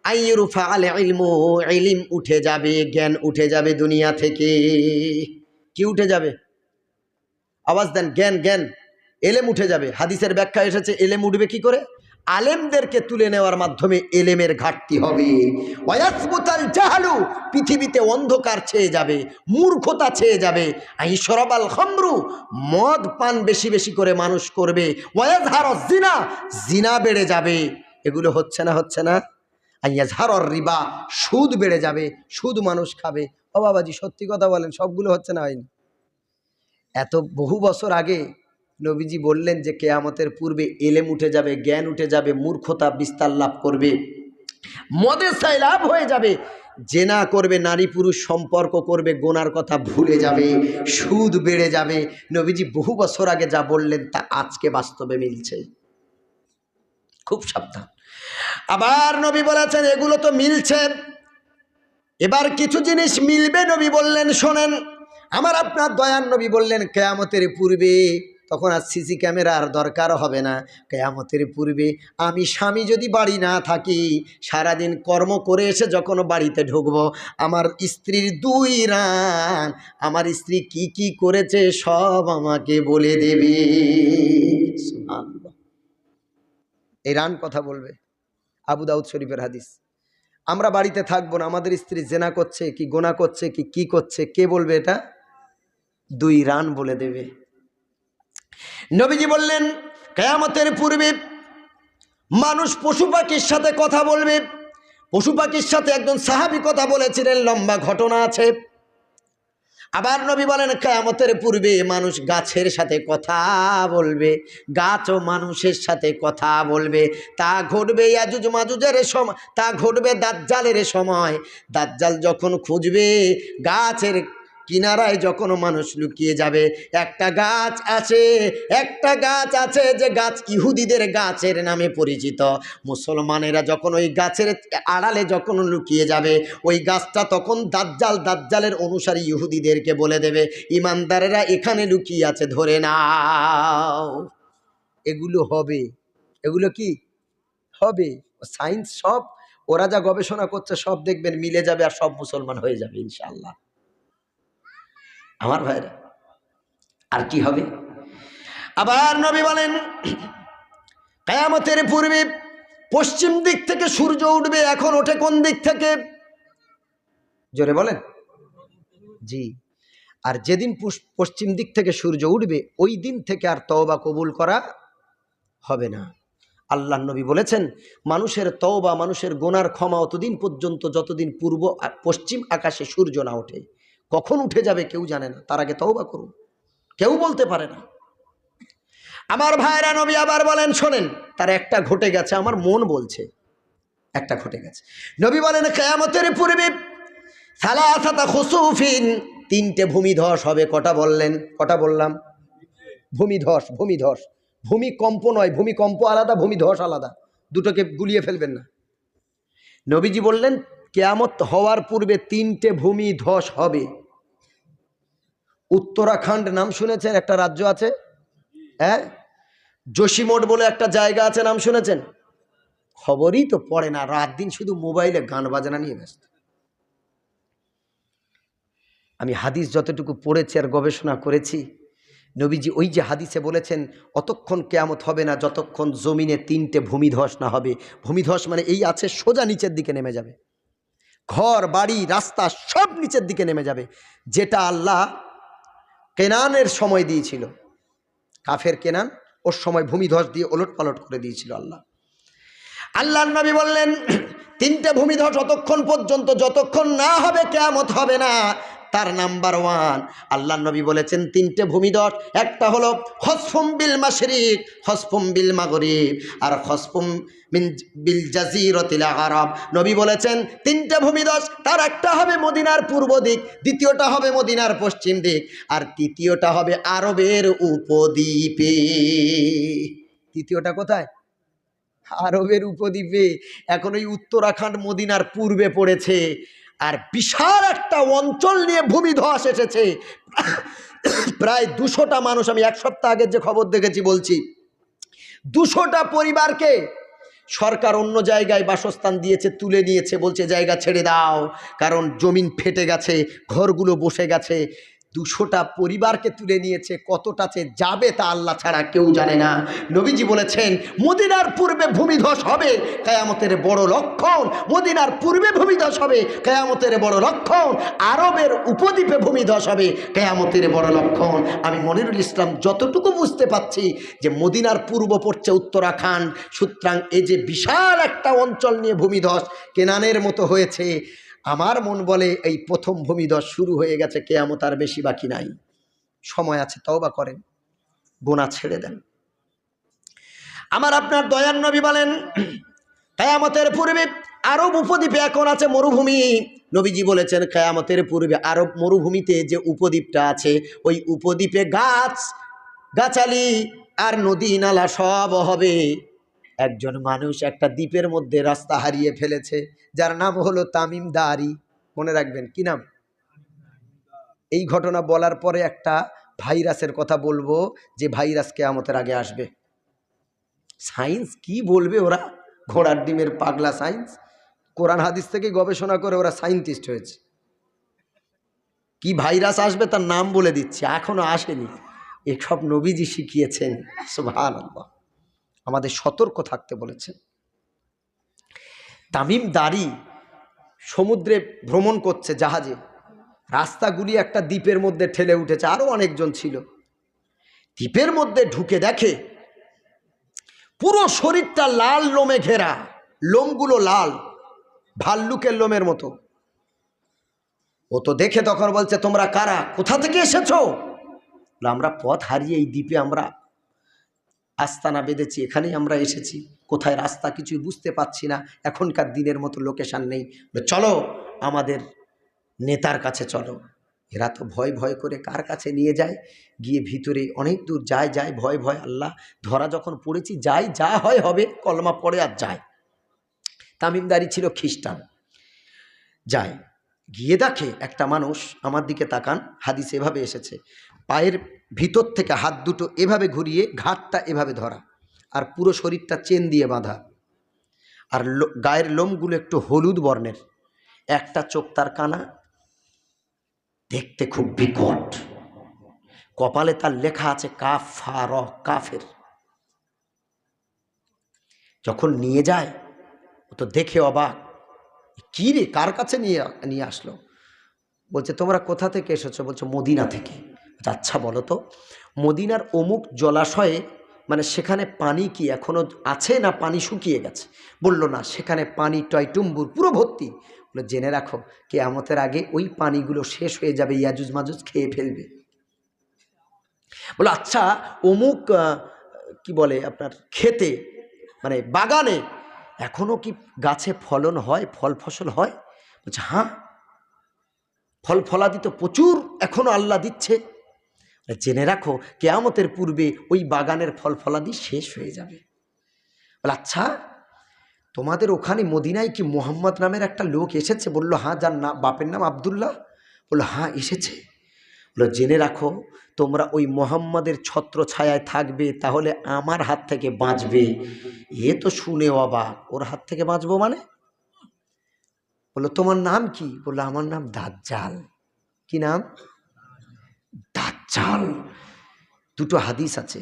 আইরফাআল ইলমু, ইলম উঠে যাবে, জ্ঞান উঠে যাবে দুনিয়া থেকে। কি উঠে যাবে? আওয়াজ দেন, জ্ঞান, জ্ঞান, এলেম উঠে যাবে। হাদিসের ব্যাখ্যা এসেছে এলেম উঠবে কি করে? আলেমদেরকে তুলে নেওয়ার মাধ্যমে এলেমের ঘাটতি হবে। ওয়াসবুতাল জাহালু, পৃথিবীতে অন্ধকার ছেয়ে যাবে, মূর্খতা ছেয়ে যাবে। আইশরাবাল খামরু, মদ পান বেশি বেশি করে মানুষ করবে। ওয়াজহারুজ জিনা, জিনা বেড়ে যাবে। এগুলো হচ্ছে না, হচ্ছে না? আইয়াজহারুর রিবা, সুদ বেড়ে যাবে, সুদ মানুষ খাবে। ও বাবাজি সত্যি কথা বলেন, সবগুলো হচ্ছে না, হয়নি? এত বহু বছর আগে নবীজি বললেন যে কিয়ামতের পূর্বে এলেম উঠে যাবে, জ্ঞান উঠে যাবে, মূর্খতা বিস্তার লাভ করবে, মদের ছাই লাভ হয়ে যাবে, জেনা করবে, নারী পুরুষ সম্পর্ক করবে, গোনার কথা ভুলে যাবে, সুদ বেড়ে যাবে। নবীজি বহু বছর আগে যা বললেন তা আজকে বাস্তবে মিলছে। খুব সাবধান। আবার নবী বলেছেন এগুলো তো মিলছে, এবার কিছু জিনিস মিলবে। নবী বললেন শোনেন, আমার আপনার দয়ার নবী বললেন কিয়ামতের পূর্বে, তখন আর সিসি ক্যামেরার দরকার হবে না। কিয়ামতের পূর্বে আমি স্বামী যদি বাড়ি না থাকি, সারাদিন কর্ম করে এসে যখন বাড়িতে ঢুকবো, আমার স্ত্রীর 2 রান, আমার স্ত্রী কি কি করেছে সব আমাকে বলে দেবে। সুবহানাল্লাহ। এই রান কথা বলবে, আবু দাউদ শরীফের হাদিস। আমরা বাড়িতে থাকবো না, আমাদের স্ত্রী জেনা করছে কি গোনা করছে কি কি করছে, কে বলবে এটা? 2 রান বলে দেবে। নবীজি বললেন কিয়ামতের পূর্বে মানুষ পশু পাখির সাথে কথা বলবে। পশু পাখির সাথে একজন সাহাবী কথা বলেছিলেন, লম্বা ঘটনা আছে। আবার নবী বলেন কিয়ামতের পূর্বে মানুষ গাছের সাথে কথা বলবে, গাছও মানুষের সাথে কথা বলবে। তা ঘটবে ইয়াজুজ মাজুজের সময়, তা ঘটবে দাজ্জালের সময়। দাজ্জাল যখন খুঁজবে, গাছের কিনারায় যখন মানুষ লুকিয়ে যাবে, একটা গাছ আছে, একটা গাছ আছে যে গাছ ইহুদিদের গাছের নামে পরিচিত। মুসলমানেরা যখন ওই গাছের আড়ালে যখন লুকিয়ে যাবে, ওই গাছটা তখন দাজ্জালের অনুসারী ইহুদিদেরকে বলে দেবে ইমানদারেরা এখানে লুকিয়ে আছে, ধরে নাও। এগুলো হবে, এগুলো কি হবে? সায়েন্স সব, ওরা যা গবেষণা করছে সব দেখবেন মিলে যাবে, আর সব মুসলমান হয়ে যাবে ইনশাআল্লাহ। আমার ভাইরা, আর কি হবে? আবার নবী বলেন কিয়ামতের পূর্বে পশ্চিম দিক থেকে সূর্য উঠবে। এখন ওঠে কোন দিক থেকে? জোরে বলেন। জি। আর যেদিন পশ্চিম দিক থেকে সূর্য উঠবে, ওই দিন থেকে আর তওবা কবুল করা হবে না। আল্লাহর নবী বলেছেন মানুষের তওবা, মানুষের গুনার ক্ষমা অতদিন পর্যন্ত যতদিন পূর্ব পশ্চিম আকাশে সূর্য না ওঠে। কখন উঠে যাবে কেউ জানে না, তার আগে তওবা করুন, কেউ বলতে পারে না। আমার ভাইরা, নবী আবার বলেন শোনেন, তার একটা ঘটে গেছে, আমার মন বলছে একটা ঘটে গেছে। নবী বলেন কিয়ামতের পূর্বে সালাসাতা খুসুফিন, 3টে ভূমিধস হবে। কটা বললেন? কটা বললাম? ভূমিধস, ভূমিধস, ভূমিকম্প নয়, ভূমিকম্প আলাদা, ভূমিধস আলাদা, দুটোকে গুলিয়ে ফেলবেন না। নবীজি বললেন কিয়ামত হওয়ার পূর্বে 3টে ভূমিধস হবে। উত্তরাখণ্ড নাম শুনেছেন? একটা রাজ্য আছে, হ্যাঁ, যোশীমঠ বলে একটা জায়গা আছে, নাম শুনেছেন? খবরই তো পড়ে না, রাত দিন শুধু মোবাইলে গান বাজনা নিয়ে ব্যস্ত। আমি হাদিস যতটুকু পড়েছি আর গবেষণা করেছি, নবীজি ওই যে হাদিসে বলেছেন অতক্ষণ কিয়ামত হবে না যতক্ষণ জমিনে 3টে ভূমিধস না হবে। ভূমিধস মানে এই আছে, সোজা নিচের দিকে নেমে যাবে, ঘর বাড়ি রাস্তা সব নিচের দিকে নেমে যাবে। যেটা আল্লাহ কেনানের সময় দিয়েছিল, কাফের কেনান, ওর সময় ভূমিধস দিয়ে ওলট পালট করে দিয়েছিল আল্লাহ। আল্লাহর নবী বললেন 3টে ভূমিধস অতক্ষণ পর্যন্ত যতক্ষণ না হবে কিয়ামত হবে না। তার নাম্বার 1। আল্লাহ নবী বলেছেন 3টে ভূমিধস, একটা হলো খসফুম বিল মাশরিক, খসফুম বিল মাগরিব, আর খসফুম বিল জাজিরাতিল আরব। নবী বলেছেন 3টে ভূমিধস, তার একটা হবে মদিনার পূর্ব দিক, দ্বিতীয়টা হবে মদিনার পশ্চিম দিক, আর তৃতীয়টা হবে আরবের উপদ্বীপে। তৃতীয়টা কোথায়? আরবের উপদ্বীপে। এখন ওই উত্তরাখণ্ড মদিনার পূর্বে পড়েছে, আর বিশাল একটা অঞ্চল নিয়ে ভূমিধস এসেছে। প্রায় 200টা মানুষ, আমি 1 সপ্তাহ আগের যে খবর দেখেছি বলছি, 200টা পরিবারকে সরকার অন্য জায়গায় বাসস্থান দিয়েছে, তুলে নিয়েছে, বলছে জায়গা ছেড়ে দাও, কারণ জমিন ফেটে গেছে, ঘরগুলো বসে গেছে। 200টা পরিবারকে তুলে নিয়েছে। কতটাতে যাবে তা আল্লাহ ছাড়া কেউ জানে না। নবীজি বলেছেন মদিনার পূর্বে ভূমিধস হবে, কিয়ামতের বড় লক্ষণ। মদিনার পূর্বে ভূমিধস হবে, কিয়ামতের বড় লক্ষণ। আরবের উপদ্বীপে ভূমিধস হবে, কিয়ামতের বড় লক্ষণ। আমি মনিরুল ইসলাম যতটুকু বুঝতে পাচ্ছি যে মদিনার পূর্ব পড়ছে উত্তরাখণ্ড, সুতরাং এই যে বিশাল একটা অঞ্চল নিয়ে ভূমিধস কেনানের মতো হয়েছে, আমার মন বলে এই প্রথম ভূমিধস শুরু হয়ে গেছে, কিয়ামত আর বেশি বাকি নাই, সময় আছে, তওবা করেন, গোনা ছেড়ে দেন। আমার আপনার দয়ার নবী বলেন কিয়ামতের পূর্বে আরব উপদ্বীপে এখন আছে মরুভূমি। নবীজি বলেছেন কিয়ামতের পূর্বে আরব মরুভূমিতে যে উপদ্বীপটা আছে, ওই উপদ্বীপে গাছ গাছালি আর নদী নালা সব হবে। একজন মানুষ একটা দ্বীপের মধ্যে রাস্তা হারিয়ে ফেলেছে, যার নাম হলো তামিম দারি। মনে রাখবেন, কি নাম? এই ঘটনা বলার পরে একটা ভাইরাসের কথা বলবো, যে ভাইরাস কিয়ামতের আগে আসবে। সায়েন্স কি বলবে ওরা, ঘোড়ার ডিমের পাগলা সায়েন্স। কোরআন হাদিস থেকে গবেষণা করে ওরা সায়েন্টিস্ট হয়েছে। কি ভাইরাস আসবে তার নাম বলে দিচ্ছে, এখনো আসেনি। এসব নবীজি শিখিয়েছেন, সুবহানাল্লাহ। আমাদের সতর্ক থাকতে বলেছেন। তামিম দারি সমুদ্রে ভ্রমণ করছে জাহাজে, রাস্তাগুলি একটা দ্বীপের মধ্যে ঠেলে উঠেছে, আরও অনেকজন ছিল। দ্বীপের মধ্যে ঢুকে দেখে পুরো শরীরটা লাল লোমে ঘেরা, লোমগুলো লাল, ভাল্লুকের লোমের মতো। ও তো দেখে তখন বলছে তোমরা কারা, কোথা থেকে এসেছো? আমরা পথ হারিয়ে এই দ্বীপে আমরা আস্তানা বেঁধেছি, এখানেই আমরা এসেছি, কোথায় রাস্তা কিছুই বুঝতে পাচ্ছি না, এখনকার দিনের মতো লোকেশান নেই, চলো আমাদের নেতার কাছে চলো। এরা তো ভয় ভয় করে কার কাছে নিয়ে যায়, গিয়ে ভিতরে অনেক দূর যায় ভয় ভয়, আল্লাহ ধরা যখন পড়েছি যাই, যা হয় হবে, কলমা পড়ে আর যায়। তামিমদারি ছিল খ্রিস্টান। যায়, গিয়ে দেখে একটা মানুষ, আমার দিকে তাকান, হাদিস এভাবে এসেছে, পায়ের ভিতর থেকে হাত দুটো এভাবে ঘুরিয়ে ঘাটটা এভাবে ধরা, আর পুরো শরীরটা চেন দিয়ে বাঁধা, আর গায়ের লোমগুলো একটু হলুদ বর্ণের, একটা চোখ তার কানা, দেখতে খুব বিকট, কপালে তার লেখা আছে কাফার, কাফের। যখন নিয়ে যায় ও তো দেখে অবাক, কি রে, কার কাছে নিয়ে আসলো? বলছে তোমরা কোথা থেকে এসেছো? বলছে মদিনা থেকে। আচ্ছা বলো তো, মদিনার অমুক জলাশয়ে, মানে সেখানে পানি কি এখনো আছে না পানি শুকিয়ে গেছে? বলল না, সেখানে পানি টয়টুম্বুর পুরো ভর্তি। বলে জেনে রাখো কিয়ামতের আগে ওই পানিগুলো শেষ হয়ে যাবে, ইয়াজুজ মাজুজ খেয়ে ফেলবে। বলো আচ্ছা অমুক কি বলে আপনার খেতে, মানে বাগানে এখনো কি গাছে ফলন হয়, ফল ফসল হয়? বলছে হ্যাঁ, ফল ফলাদি তো প্রচুর এখনো আল্লাহ দিচ্ছে। জেনে রাখো কিয়ামতের পূর্বে ওই বাগানের ফল ফলাদি শেষ হয়ে যাবে। বলে আচ্ছা তোমাদের ওখানে মদিনায় কি মোহাম্মদ নামের একটা লোক এসেছে? বললো হ্যাঁ, যার নাম বাপের নাম আব্দুল্লাহ। বললো হ্যাঁ এসেছে। বললো জেনে রাখো তোমরা ওই মোহাম্মদের ছত্র ছায়ায় থাকবে, তাহলে আমার হাত থেকে বাঁচবে। এ তো শুনে অবাক, ওর হাত থেকে বাঁচবো মানে? বললো তোমার নাম কি? বললো আমার নাম দাজ্জাল। কি নাম? দাজ্জাল। দুটো হাদিস আছে,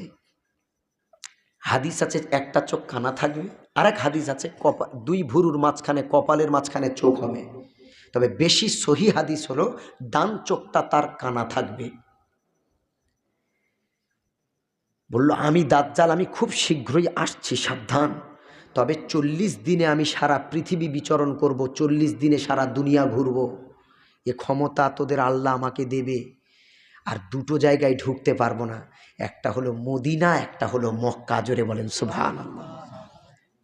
একটা চোখ কানা থাকবে, আর এক হাদিস আছে দুই ভুরুর মাঝখানে, কপালের মাঝখানে চোখ হবে। তবে বেশি সহি হাদিস হলো ডান চোখটা তার কানা থাকবে। বলল আমি দাজ্জাল, আমি খুব শীঘ্রই আসছি, সাবধান। তবে 40 দিনে আমি সারা পৃথিবী বিচরণ করব, 40 দিনে সারা দুনিয়া ঘুরব। এ ক্ষমতা তোদের আল্লাহ আমাকে দেবে, আর দুটো জায়গায় ঢুকতে পারবো না, একটা হলো মদিনা, একটা হলো মক্কা। জোরে বলেন সুবহানাল্লাহ।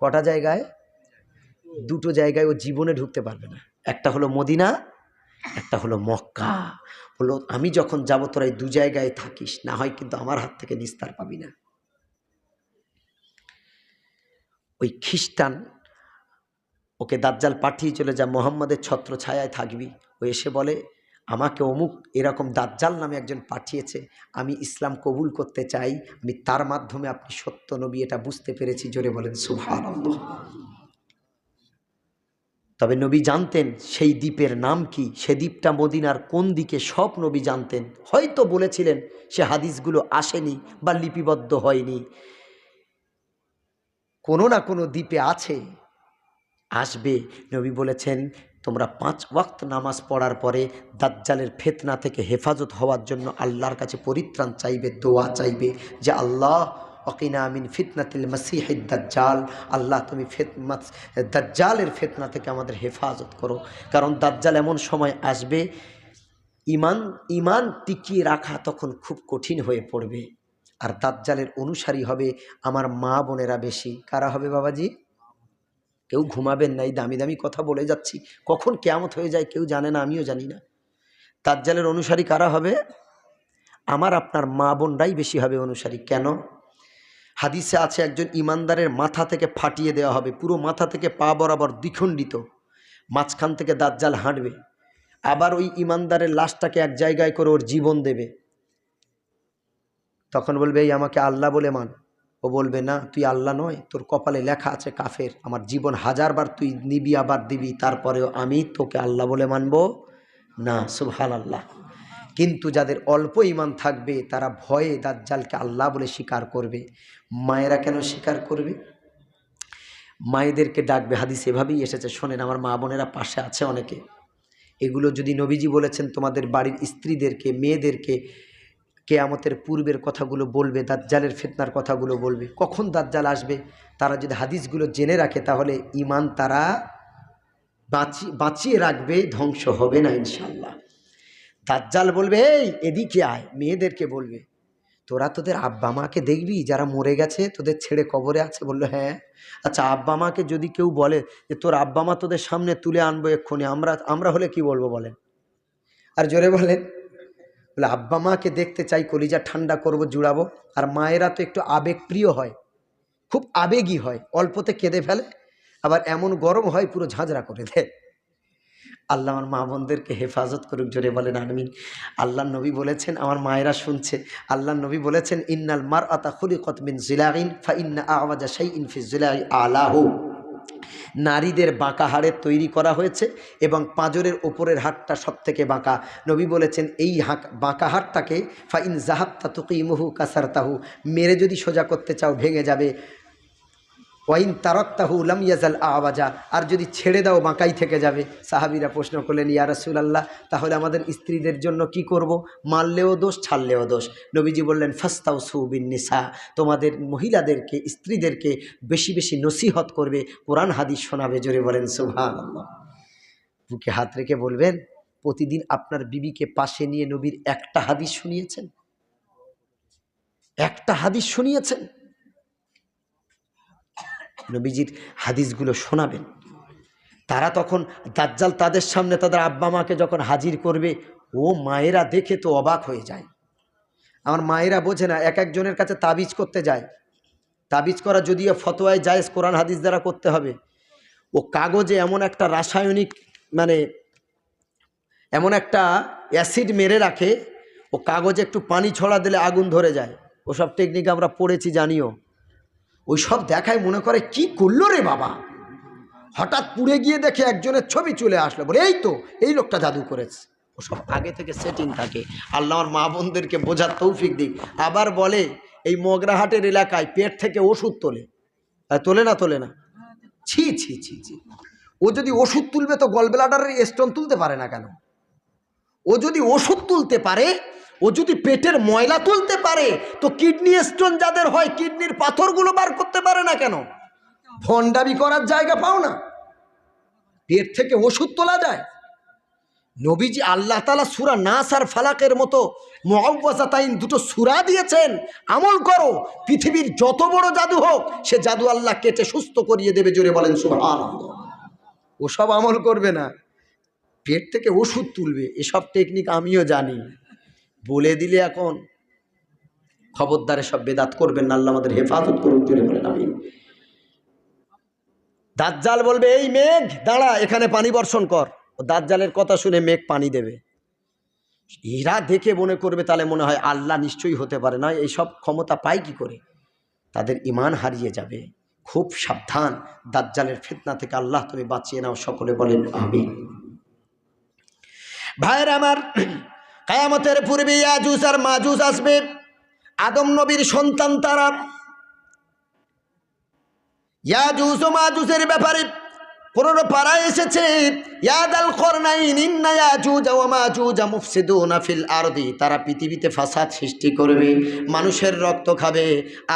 কটা জায়গায়? দুটো জায়গায় ও জীবনে ঢুকতে পারবে না, একটা হলো মদিনা, একটা হলো মক্কা। বললো আমি যখন যাব তোরা এই দু জায়গায় থাকিস, না হয় কিন্তু আমার হাত থেকে নিস্তার পাবি না। ওই খ্রিস্টান ওকে দাজ্জাল পাঠিয়ে চলে যা, মোহাম্মদের ছত্র ছায়ায় থাকবি। ও এসে বলে আমাকে অমুক এরকম দাজ্জাল নামে একজন পাঠিয়েছে, আমি ইসলাম কবুল করতে চাই, আমি তার মাধ্যমে আপনি সত্য নবী এটা বুঝতে পেরেছি। জোরে বলেন সুবহানাল্লাহ। তবে নবী জানতেন সেই দ্বীপের নাম কি, সে দ্বীপটা মদিনার কোন দিকে, সব নবী জানতেন। হয়তো বলেছিলেন, সে হাদিসগুলো আসেনি বা লিপিবদ্ধ হয়নি, কোনো না কোনো দ্বীপে আছে, আসবে। নবী বলেছেন তোমরা 5 ওয়াক্ত নামাজ পড়ার পরে দাজ্জালের ফিতনা থেকে হেফাজত হওয়ার জন্য আল্লাহর কাছে পরিত্রাণ চাইবে, দোয়া চাইবে যে আল্লাহ ওয়াকিনা মিন ফিতনাতিল মাসিহিদ দাজ্জাল, আল্লাহ তুমি দাজ্জালের ফিতনা থেকে আমাদের হেফাজত করো। কারণ দাজ্জাল এমন সময় আসবে ইমান টিকিয়ে রাখা তখন খুব কঠিন হয়ে পড়বে। আর দাজ্জালের অনুসারী হবে আমার মা বোনেরা বেশি। কারা হবে বাবাজি? কেউ ঘুমাবেন না, এই দামি দামি কথা বলে যাচ্ছি, কখন কিয়ামত হয়ে যায় কেউ জানে না, আমিও জানি না। দাজ্জালের অনুসারী কারা হবে? আমার আপনার মা বোনরাই বেশি হবে অনুসারী। কেন? হাদিসে আছে একজন ইমানদারের মাথা থেকে ফাটিয়ে দেওয়া হবে, পুরো মাথা থেকে পা বরাবর দ্বিখণ্ডিত, মাঝখান থেকে দাজ্জাল হাঁটবে। আবার ওই ইমানদারের লাশটাকে এক জায়গায় করে ওর জীবন দেবে। তখন বলবে এই আমাকে আল্লাহ বলে মান। ও বলবে না, তুই আল্লাহ নয়, তোর কপালে লেখা আছে কাফের, আমার জীবন 1000বার তুই নিবি আবার দিবি, তারপরেও আমি তোকে আল্লাহ বলে মানব না। সুবহানাল্লাহ। কিন্তু যাদের অল্প ঈমান থাকবে তারা ভয়ে দাজ্জালকে আল্লাহ বলে স্বীকার করবে। মায়েরা কেন স্বীকার করবে? মায়েদেরকে ডাকবে, হাদিস এভাবেই এসেছে, শোনেন আমার মা বোনেরা পাশে আছে অনেকে, এগুলো যদি নবীজি বলেছেন তোমাদের বাড়ির স্ত্রীদেরকে, মেয়েদেরকে কেয়ামতের পূর্বের কথাগুলো বলবে, দাজ্জালের ফিতনার কথাগুলো বলবে, কখন দাজ্জাল আসবে তারা যদি হাদিসগুলো জেনে রাখে তাহলে ঈমান তারা বাঁচিয়ে রাখবে, ধ্বংস হবে না ইনশাআল্লাহ। দাজ্জাল বলবে এই এদিকে আয়, মেয়েদেরকে বলবে তোরা তোদের আব্বা মাকে দেখবি যারা মরে গেছে, তোদের ছেড়ে কবরে আছে। বললো হ্যাঁ। আচ্ছা আব্বা মাকে যদি কেউ বলে যে তোর আব্বা মা তোদের সামনে তুলে আনবো এক্ষুনি, আমরা হলে কি বলবো বলেন? আর জোরে বলেন। বলে আব্বা মাকে দেখতে চাই, কলিজা ঠান্ডা করব, জুড়াবো। আর মায়েরা তো একটু আবেগপ্রিয় হয়, খুব আবেগী হয়, অল্পতে কেঁদে ফেলে, আবার এমন গরম হয় পুরো ঝাঁঝরা করে দেয়। আল্লাহ আমার মা বোনদেরকে হেফাজত করুক। জোরে বলেন আমিন। আল্লাহ নবী বলেছেন, আমার মায়েরা শুনছে, আল্লাহ নবী বলেছেন ইন্নাল মারআতা খুলিকাত মিন জিলাইন ফা ইন্না আওয়াজা শাইইন ফি জিলাই আলাহু। নারীদের বাঁকা হাড়ের তৈরি করা হয়েছে এবং পাঁজরের ওপরের হাড়টা সব থেকে বাঁকা। নবী বলেছেন এই বাঁকা হাড়টাকে ফাইন জাহাবতা তুকিমুহু কাসারতাহু, মেরে যদি সোজা করতে চাও ভেঙে যাবে। ওয়াইন তারাক্তাহু লাম ইয়াজাল আওয়াজা, আর যদি ছেড়ে দাও বাঁকাই থেকে যাবে। সাহাবীরা প্রশ্ন করলেন ইয়া রাসূলুল্লাহ, তাহলে আমাদের স্ত্রীদের জন্য কি করব? মারলেও দোষ, ছাড়লেও দোষ। নবীজি বললেন ফাস্তাউসু বিন নিসা, তোমাদের মহিলাদেরকে, স্ত্রীদেরকে বেশি বেশি নসিহত করবে, কোরআন হাদিস শোনাবে। জোরে বলেন সুবহানাল্লাহ। বুকে হাত রেখে বলবেন প্রতিদিন আপনার বিবিকে পাশে নিয়ে নবীর একটা হাদিস শুনিয়েছেন? একটা হাদিস শুনিয়েছেন? নবীজির হাদিসগুলো শোনাবেন। তারা তখন দাজ্জাল তাদের সামনে তাদের আব্বা মাকে যখন হাজির করবে, ও মায়েরা দেখে তো অবাক হয়ে যায়। আমার মায়েরা বোঝে না, এক একজনের কাছে তাবিজ করতে যায়। তাবিজ করা যদিও ফতোয়ায় জায়েজ, কোরআন হাদিস দ্বারা করতে হবে। ও কাগজে এমন একটা রাসায়নিক এমন একটা অ্যাসিড মেরে রাখে, ও কাগজে একটু পানি ছড়া দিলে আগুন ধরে যায়। ওসব টেকনিক আমরা পড়েছি, জানিও। ওই সব দেখায়, মনে করে কি করলো রে বাবা, হঠাৎ পুড়ে গিয়ে দেখে একজনের ছবি চলে আসলো, বলে এই তো এই লোকটা জাদু করেছে। ওসব আগে থেকে সেটিং থাকে। আল্লাহ আমার মা বোনদেরকে বোঝার তৌফিক দিক। আবার বলে এই মগরাহাটের এলাকায় পেট থেকে ওষুধ তোলে, তোলে না? তোলে না? ছি ছি ছি ছি। ও যদি ওষুধ তুলবে তো গলব্লাডারের স্টোন তুলতে পারে না কেন? ও যদি ওষুধ তুলতে পারে, ও যদি পেটের ময়লা তুলতে পারে, তো কিডনি স্টোন যাদের হয় কিডনির পাথরগুলো বার করতে পারে না কেন? ভণ্ডামি করার জায়গা পাও না? পেট থেকে ওষুধ তোলা যায়? নবীজি আল্লাহ তাআলা সূরা নাস আর ফালাকের মতো মুআউযাতাইন দুটো সূরা দিয়েছেন, আমল করো। পৃথিবীর যত বড় জাদু হোক, সে জাদু আল্লাহ কেটে সুস্থ করিয়ে দেবে। জোরে বলেন সুবহানাল্লাহ। ওসব আমল করবে না, পেট থেকে ওষুধ তুলবে, এসব টেকনিক আমিও জানি। বলে দিলে এখন খবরদার সব বেদাত করবেন না, আল্লাহ আমাদের হেফাজত করুন। জোরে বলেন আমিন। দাজ্জাল বলবে, এই মেঘ দাঁড়া, এখানে পানি বর্ষণ কর। ও দাজ্জালের কথা শুনে মেঘ পানি দেবে। এরা দেখে মনে করবে তাহলে মনে হয় আল্লাহ নিশ্চয়ই হতে পারে না, এইসব ক্ষমতা পায় কি করে? তাদের ঈমান হারিয়ে যাবে। খুব সাবধান, দাজ্জালের ফিতনা থেকে আল্লাহ তুমি বাঁচিয়ে নাও। সকলে বলেন আমিন। ভাইয়ের আমার, কিয়ামতের পূর্বে ইয়াজুজ আর মাজুজ আসবে। আদম নবীর সন্তান তারা। ইয়াজুজ ও মাজুজের ব্যাপারে পুরো পাড়ায় এসেছে, ইয়াদাল করনাইন ইন্না ইয়াজুজ ওয়া মাজুজ মুফসিদুনা ফিল আরদি। তারা পৃথিবীতে ফাসাদ সৃষ্টি করবে, মানুষের রক্ত খাবে।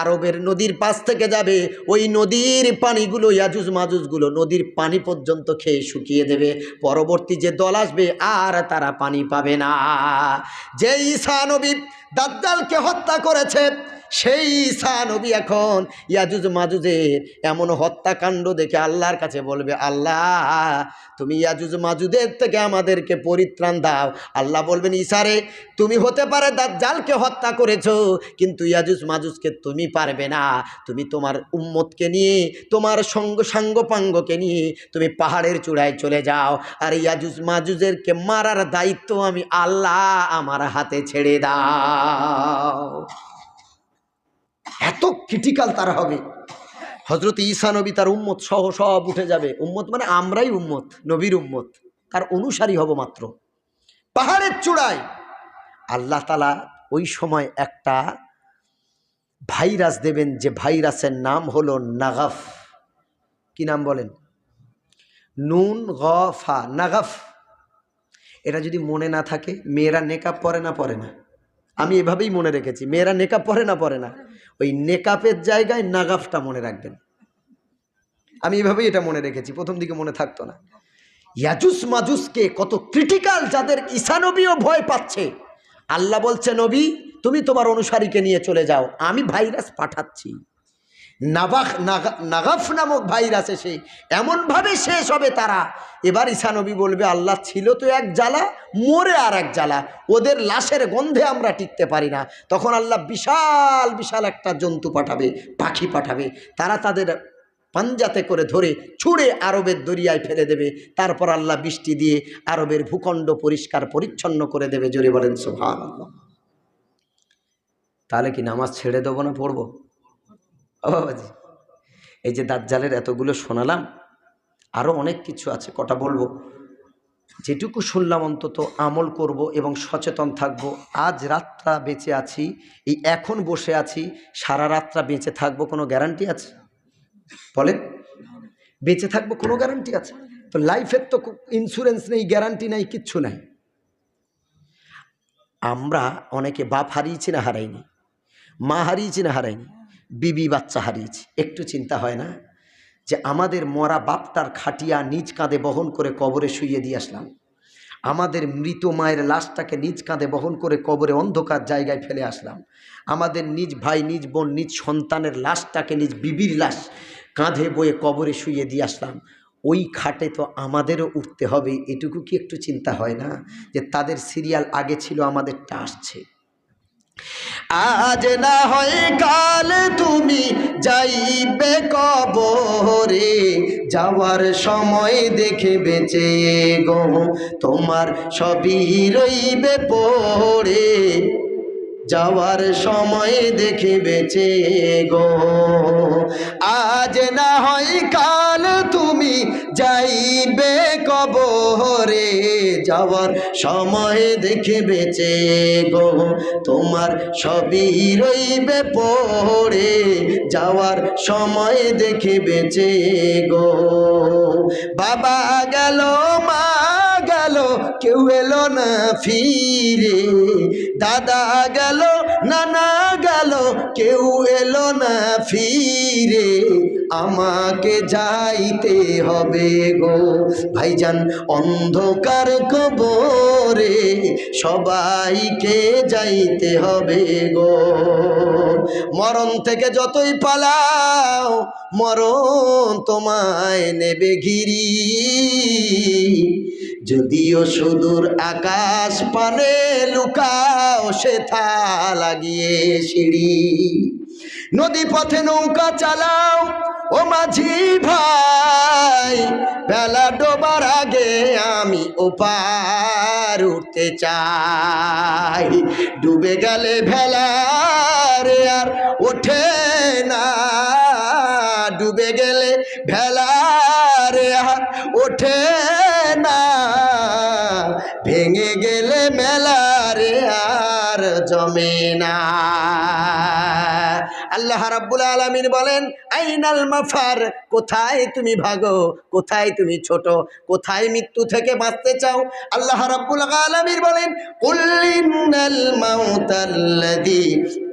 আরবের নদীর পাশ থেকে যাবে, ওই নদীর পানিগুলো ইয়াজুজ মাজুজগুলো নদীর পানি পর্যন্ত খেয়ে শুকিয়ে দেবে। পরবর্তী যে দল আসবে আর তারা পানি পাবে না। যে ঈসা নবী দাজ্জালকে হত্যা করেছে, সেই ঈসা নবী এখন ইয়াজুজ মাজুজের এমন হত্যাকাণ্ড দেখে আল্লাহর কাছে বলবে, আল্লাহ তুমি ইয়াজুজ মাজুজের থেকে আমাদেরকে পরিত্রাণ দাও। আল্লাহ বলবেন, ঈসা রে, তুমি হতে পারে দাজ্জালকে হত্যা করেছো, কিন্তু ইয়াজুজ মাজুজকে তুমি পারবে না। তুমি তোমার উম্মতকে নিয়ে, তোমার সাঙ্গপাঙ্গকে নিয়ে তুমি পাহাড়ের চূড়ায় চলে যাও, আর ইয়াজুজ মাজুজেরকে মারার দায়িত্ব আমি আল্লাহ আমার হাতে ছেড়ে দাও। এত ক্রিটিক্যাল তারা হবে। হযরত ঈসা নবী তার উম্মত সহ সব উঠে যাবে। উম্মত মানে আমরাই উম্মত, নবীর উম্মত, তার অনুসারী হব মাত্র। পাহাড়ের চূড়ায় আল্লাহ তাআলা ওই সময় একটা ভাইরাস দেবেন, যে ভাইরাসের নাম হলো নাগাফ। কি নাম বলেন? নুন গফা, নাগাফ। এটা যদি মনে না থাকে, মেয়েরা নেকাব পরে না পরে না? আমি এভাবেই মনে রেখেছি, মেয়েরা নেকাব পরে না পরে না? ওই নেকাপের জায়গায় নাগাফটা মনে রাখবেন। আমি এভাবেই এটা মনে রেখেছি, প্রথম দিকে মনে থাকতো না। ইয়াজুজ মাজুজকে কত ক্রিটিক্যাল, যাদের ঈসা নবীও ভয় পাচ্ছে। আল্লাহ বলছে, নবী তুমি তোমার অনুসারীকে নিয়ে চলে যাও, আমি ভাইরাস পাঠাচ্ছি। নাগাফ নামক ভাইরাস এসে এমনভাবে শেষ হবে তারা। এবার ঈসা নবী বলবে, আল্লাহ ছিল তো এক জ্বালা, মরে আর এক জ্বালা, ওদের লাশের গন্ধে আমরা টিকতে পারি না। তখন আল্লাহ বিশাল বিশাল একটা জন্তু পাঠাবে, পাখি পাঠাবে। তারা তাদের পাঞ্জাতে করে ধরে ছুঁড়ে আরবের দরিয়ায় ফেলে দেবে। তারপর আল্লাহ বৃষ্টি দিয়ে আরবের ভূখণ্ড পরিষ্কার পরিচ্ছন্ন করে দেবে। জোরে বলেন সুবহানাল্লাহ। তাহলে কি নামাজ ছেড়ে দেবো না পড়বো? ও বাবাজি, এই যে দাজ্জালের এতগুলো শোনালাম, আরও অনেক কিছু আছে, কটা বলবো। যেটুকু শুনলাম অন্তত আমল করব এবং সচেতন থাকব। আজ রাতটা বেঁচে আছি, এই এখন বসে আছি, সারা রাতটা বেঁচে থাকবো কোনো গ্যারান্টি আছে? বলেন, বেঁচে থাকবো কোনো গ্যারান্টি আছে? তো লাইফের তো ইন্স্যুরেন্স নেই, গ্যারান্টি নেই, কিচ্ছু নাই। আমরা অনেকে বাপ হারিয়েছি না হারাইনি, মা হারিয়েছি না হারাইনি, বিবি বাচ্চা হারিয়েছি। একটু চিন্তা হয় না যে আমাদের মরা বাপটার খাটিয়া নিজ কাঁধে বহন করে কবরে শুইয়ে দিয়ে আসলাম, আমাদের মৃত মায়ের লাশটাকে নিজ কাঁধে বহন করে কবরে অন্ধকার জায়গায় ফেলে আসলাম, আমাদের নিজ ভাই, নিজ বোন, নিজ সন্তানের লাশটাকে, নিজ বিবির লাশ কাঁধে বয়ে কবরে শুইয়ে দিয়ে আসলাম। ওই খাটে তো আমাদেরও উঠতে হবে। এটুকু কি একটু চিন্তা হয় না যে তাদের সিরিয়াল আগে ছিল, আমাদেরটা আসছে? আজ না হয় কাল তুমি যাইবে কবরে, যাওয়ার সময় দেখে বেঁচে গো তোমার সবই রইবে পড়ে, যাওয়ার সময় দেখে বেঁচে গো। আজ না হয় কাল তুমি যাইবে কবরে, যাওয়ার সময় দেখে বেঁচে গো তোমার সবই রইবে পড়ে, যাওয়ার সময় দেখে বেঁচে গো। বাবা গেল, মা গেল, গেল কেউ এলো না ফিরে, দাদা গেল নানা গেল কেউ এলো না ফিরে, আমাকে যাইতে হবে গো ভাইজান অন্ধকার কবরে, সবাইকে যাইতে হবে গো। মরণ থেকে যতই পালাও মরণ তোমায় নেবে ঘিরি, যদিও সুদূর আকাশ পানে লুকাও সেথা লাগিয়ে সিঁড়ি, নদী পথে নৌকা চালাও ও মাঝি ভাই, বেলা ডোবার আগে আমি ওপার উঠতে চাই, ডুবে গেলে ভেলা রে আর ওঠে না, ডুবে গেলে ভেলা রে আর ওঠে না, ভেঙে গেলে মেলা রে আর জমে না। আল্লাহ রাব্বুল আলামিন বলেন আইনাল মাফার, কোথায় তুমি ভাগো, কোথায় তুমি ছোট, কোথায় মৃত্যু থেকে বাঁচতে চাও। আল্লাহ রাব্বুল আলামিন বলেন কুল ইন্নাল মাউতাল্লাযী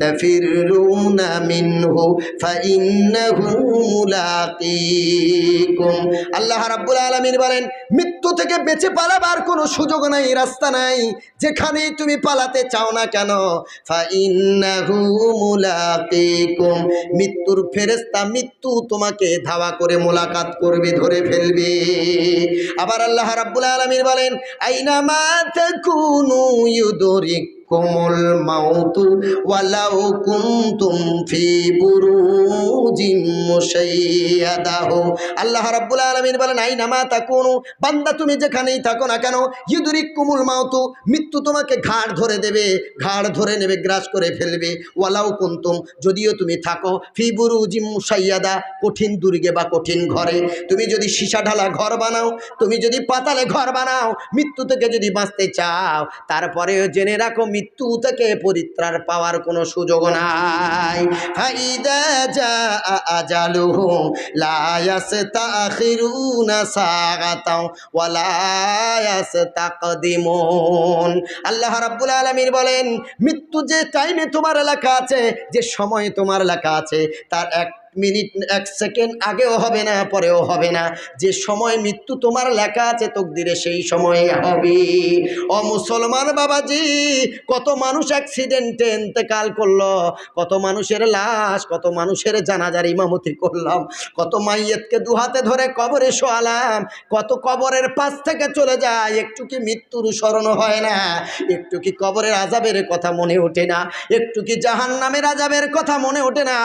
তাফিরুনা মিনহু ফাইন্নাহু মুলাকীকুম। আল্লাহ রাব্বুল আলামিন বলেন মৃত্যু থেকে বেঁচে পালাবার কোনো সুযোগ নাই, রাস্তা নাই, যেখানেই তুমি পালাতে চাও না কেন ফাইন্নাহু মুলাকীকুম, মৃত্যুর ফেরেশতা মৃত্যু তোমাকে ধাওয়া করে মোলাকাত করবে, ধরে ফেলবে। আবার আল্লাহ রাব্বুল আলামিন বলেন আইনামা তাকুনু ইউদরিকুমুল মাউতু ওয়ালাউ কুনতুম ফি বুরুজিম মুশাইয়াদাহ। আল্লাহ রাব্বুল আলামিন বলেন আইনামা তাকুনু, বান্দা তুমি যেখানেই থাকো না কেন, ইউদরিকুমুল মাউতু, মৃত্যু তোমাকে ঘাড় ধরে দেবে, ঘাড় ধরে নেবে, গ্রাস করে ফেলবে। ওয়ালাউ কুনতুম, যদিও তুমি থাকো ফি বুরুজিম মুশাইয়াদা, কঠিন দুর্গে বা কঠিন ঘরে, তুমি যদি সীসা ঢালা ঘর বানাও, তুমি যদি পাতালে ঘর বানাও, মৃত্যু থেকে যদি বাঁচতে চাও, তারপরেও জেনে রাখো মৃত্যু থেকে পরিত্রাণ পাওয়ার কোনো সুযোগ নাই। ফাইদা জাআ আজালুহুম লা ইস্তাখিরুনা সাআতাও ওয়া লা ইস্তাকদিমুন। আল্লাহ রাব্বুল আলামিন বলেন মৃত্যু যে টাইমে তোমার লেখা আছে, যে সময় তোমার লেখা আছে, তার 1 মিনিট 1 সেকেন্ড আগেও হবে না, পরেও হবে না। যে সময় মৃত্যু তোমার লেখা আছে তকদিরে, সেই সময়ে হবে। ও মুসলমান বাবাজি, কত মানুষ অ্যাক্সিডেন্টে ইন্তেকাল করলো, কত মানুষের লাশ, কত মানুষের জানাজার ইমামতি করলাম, কত মাইয়েতকে দুহাতে ধরে কবরে শোয়ালাম, কত কবরের পাশ থেকে চলে যায়, একটু কি মৃত্যুর স্মরণ হয় না? একটু কি কবরের আযাবের কথা মনে ওঠে না? একটু কি জাহান্নামের আযাবের কথা মনে ওঠে না?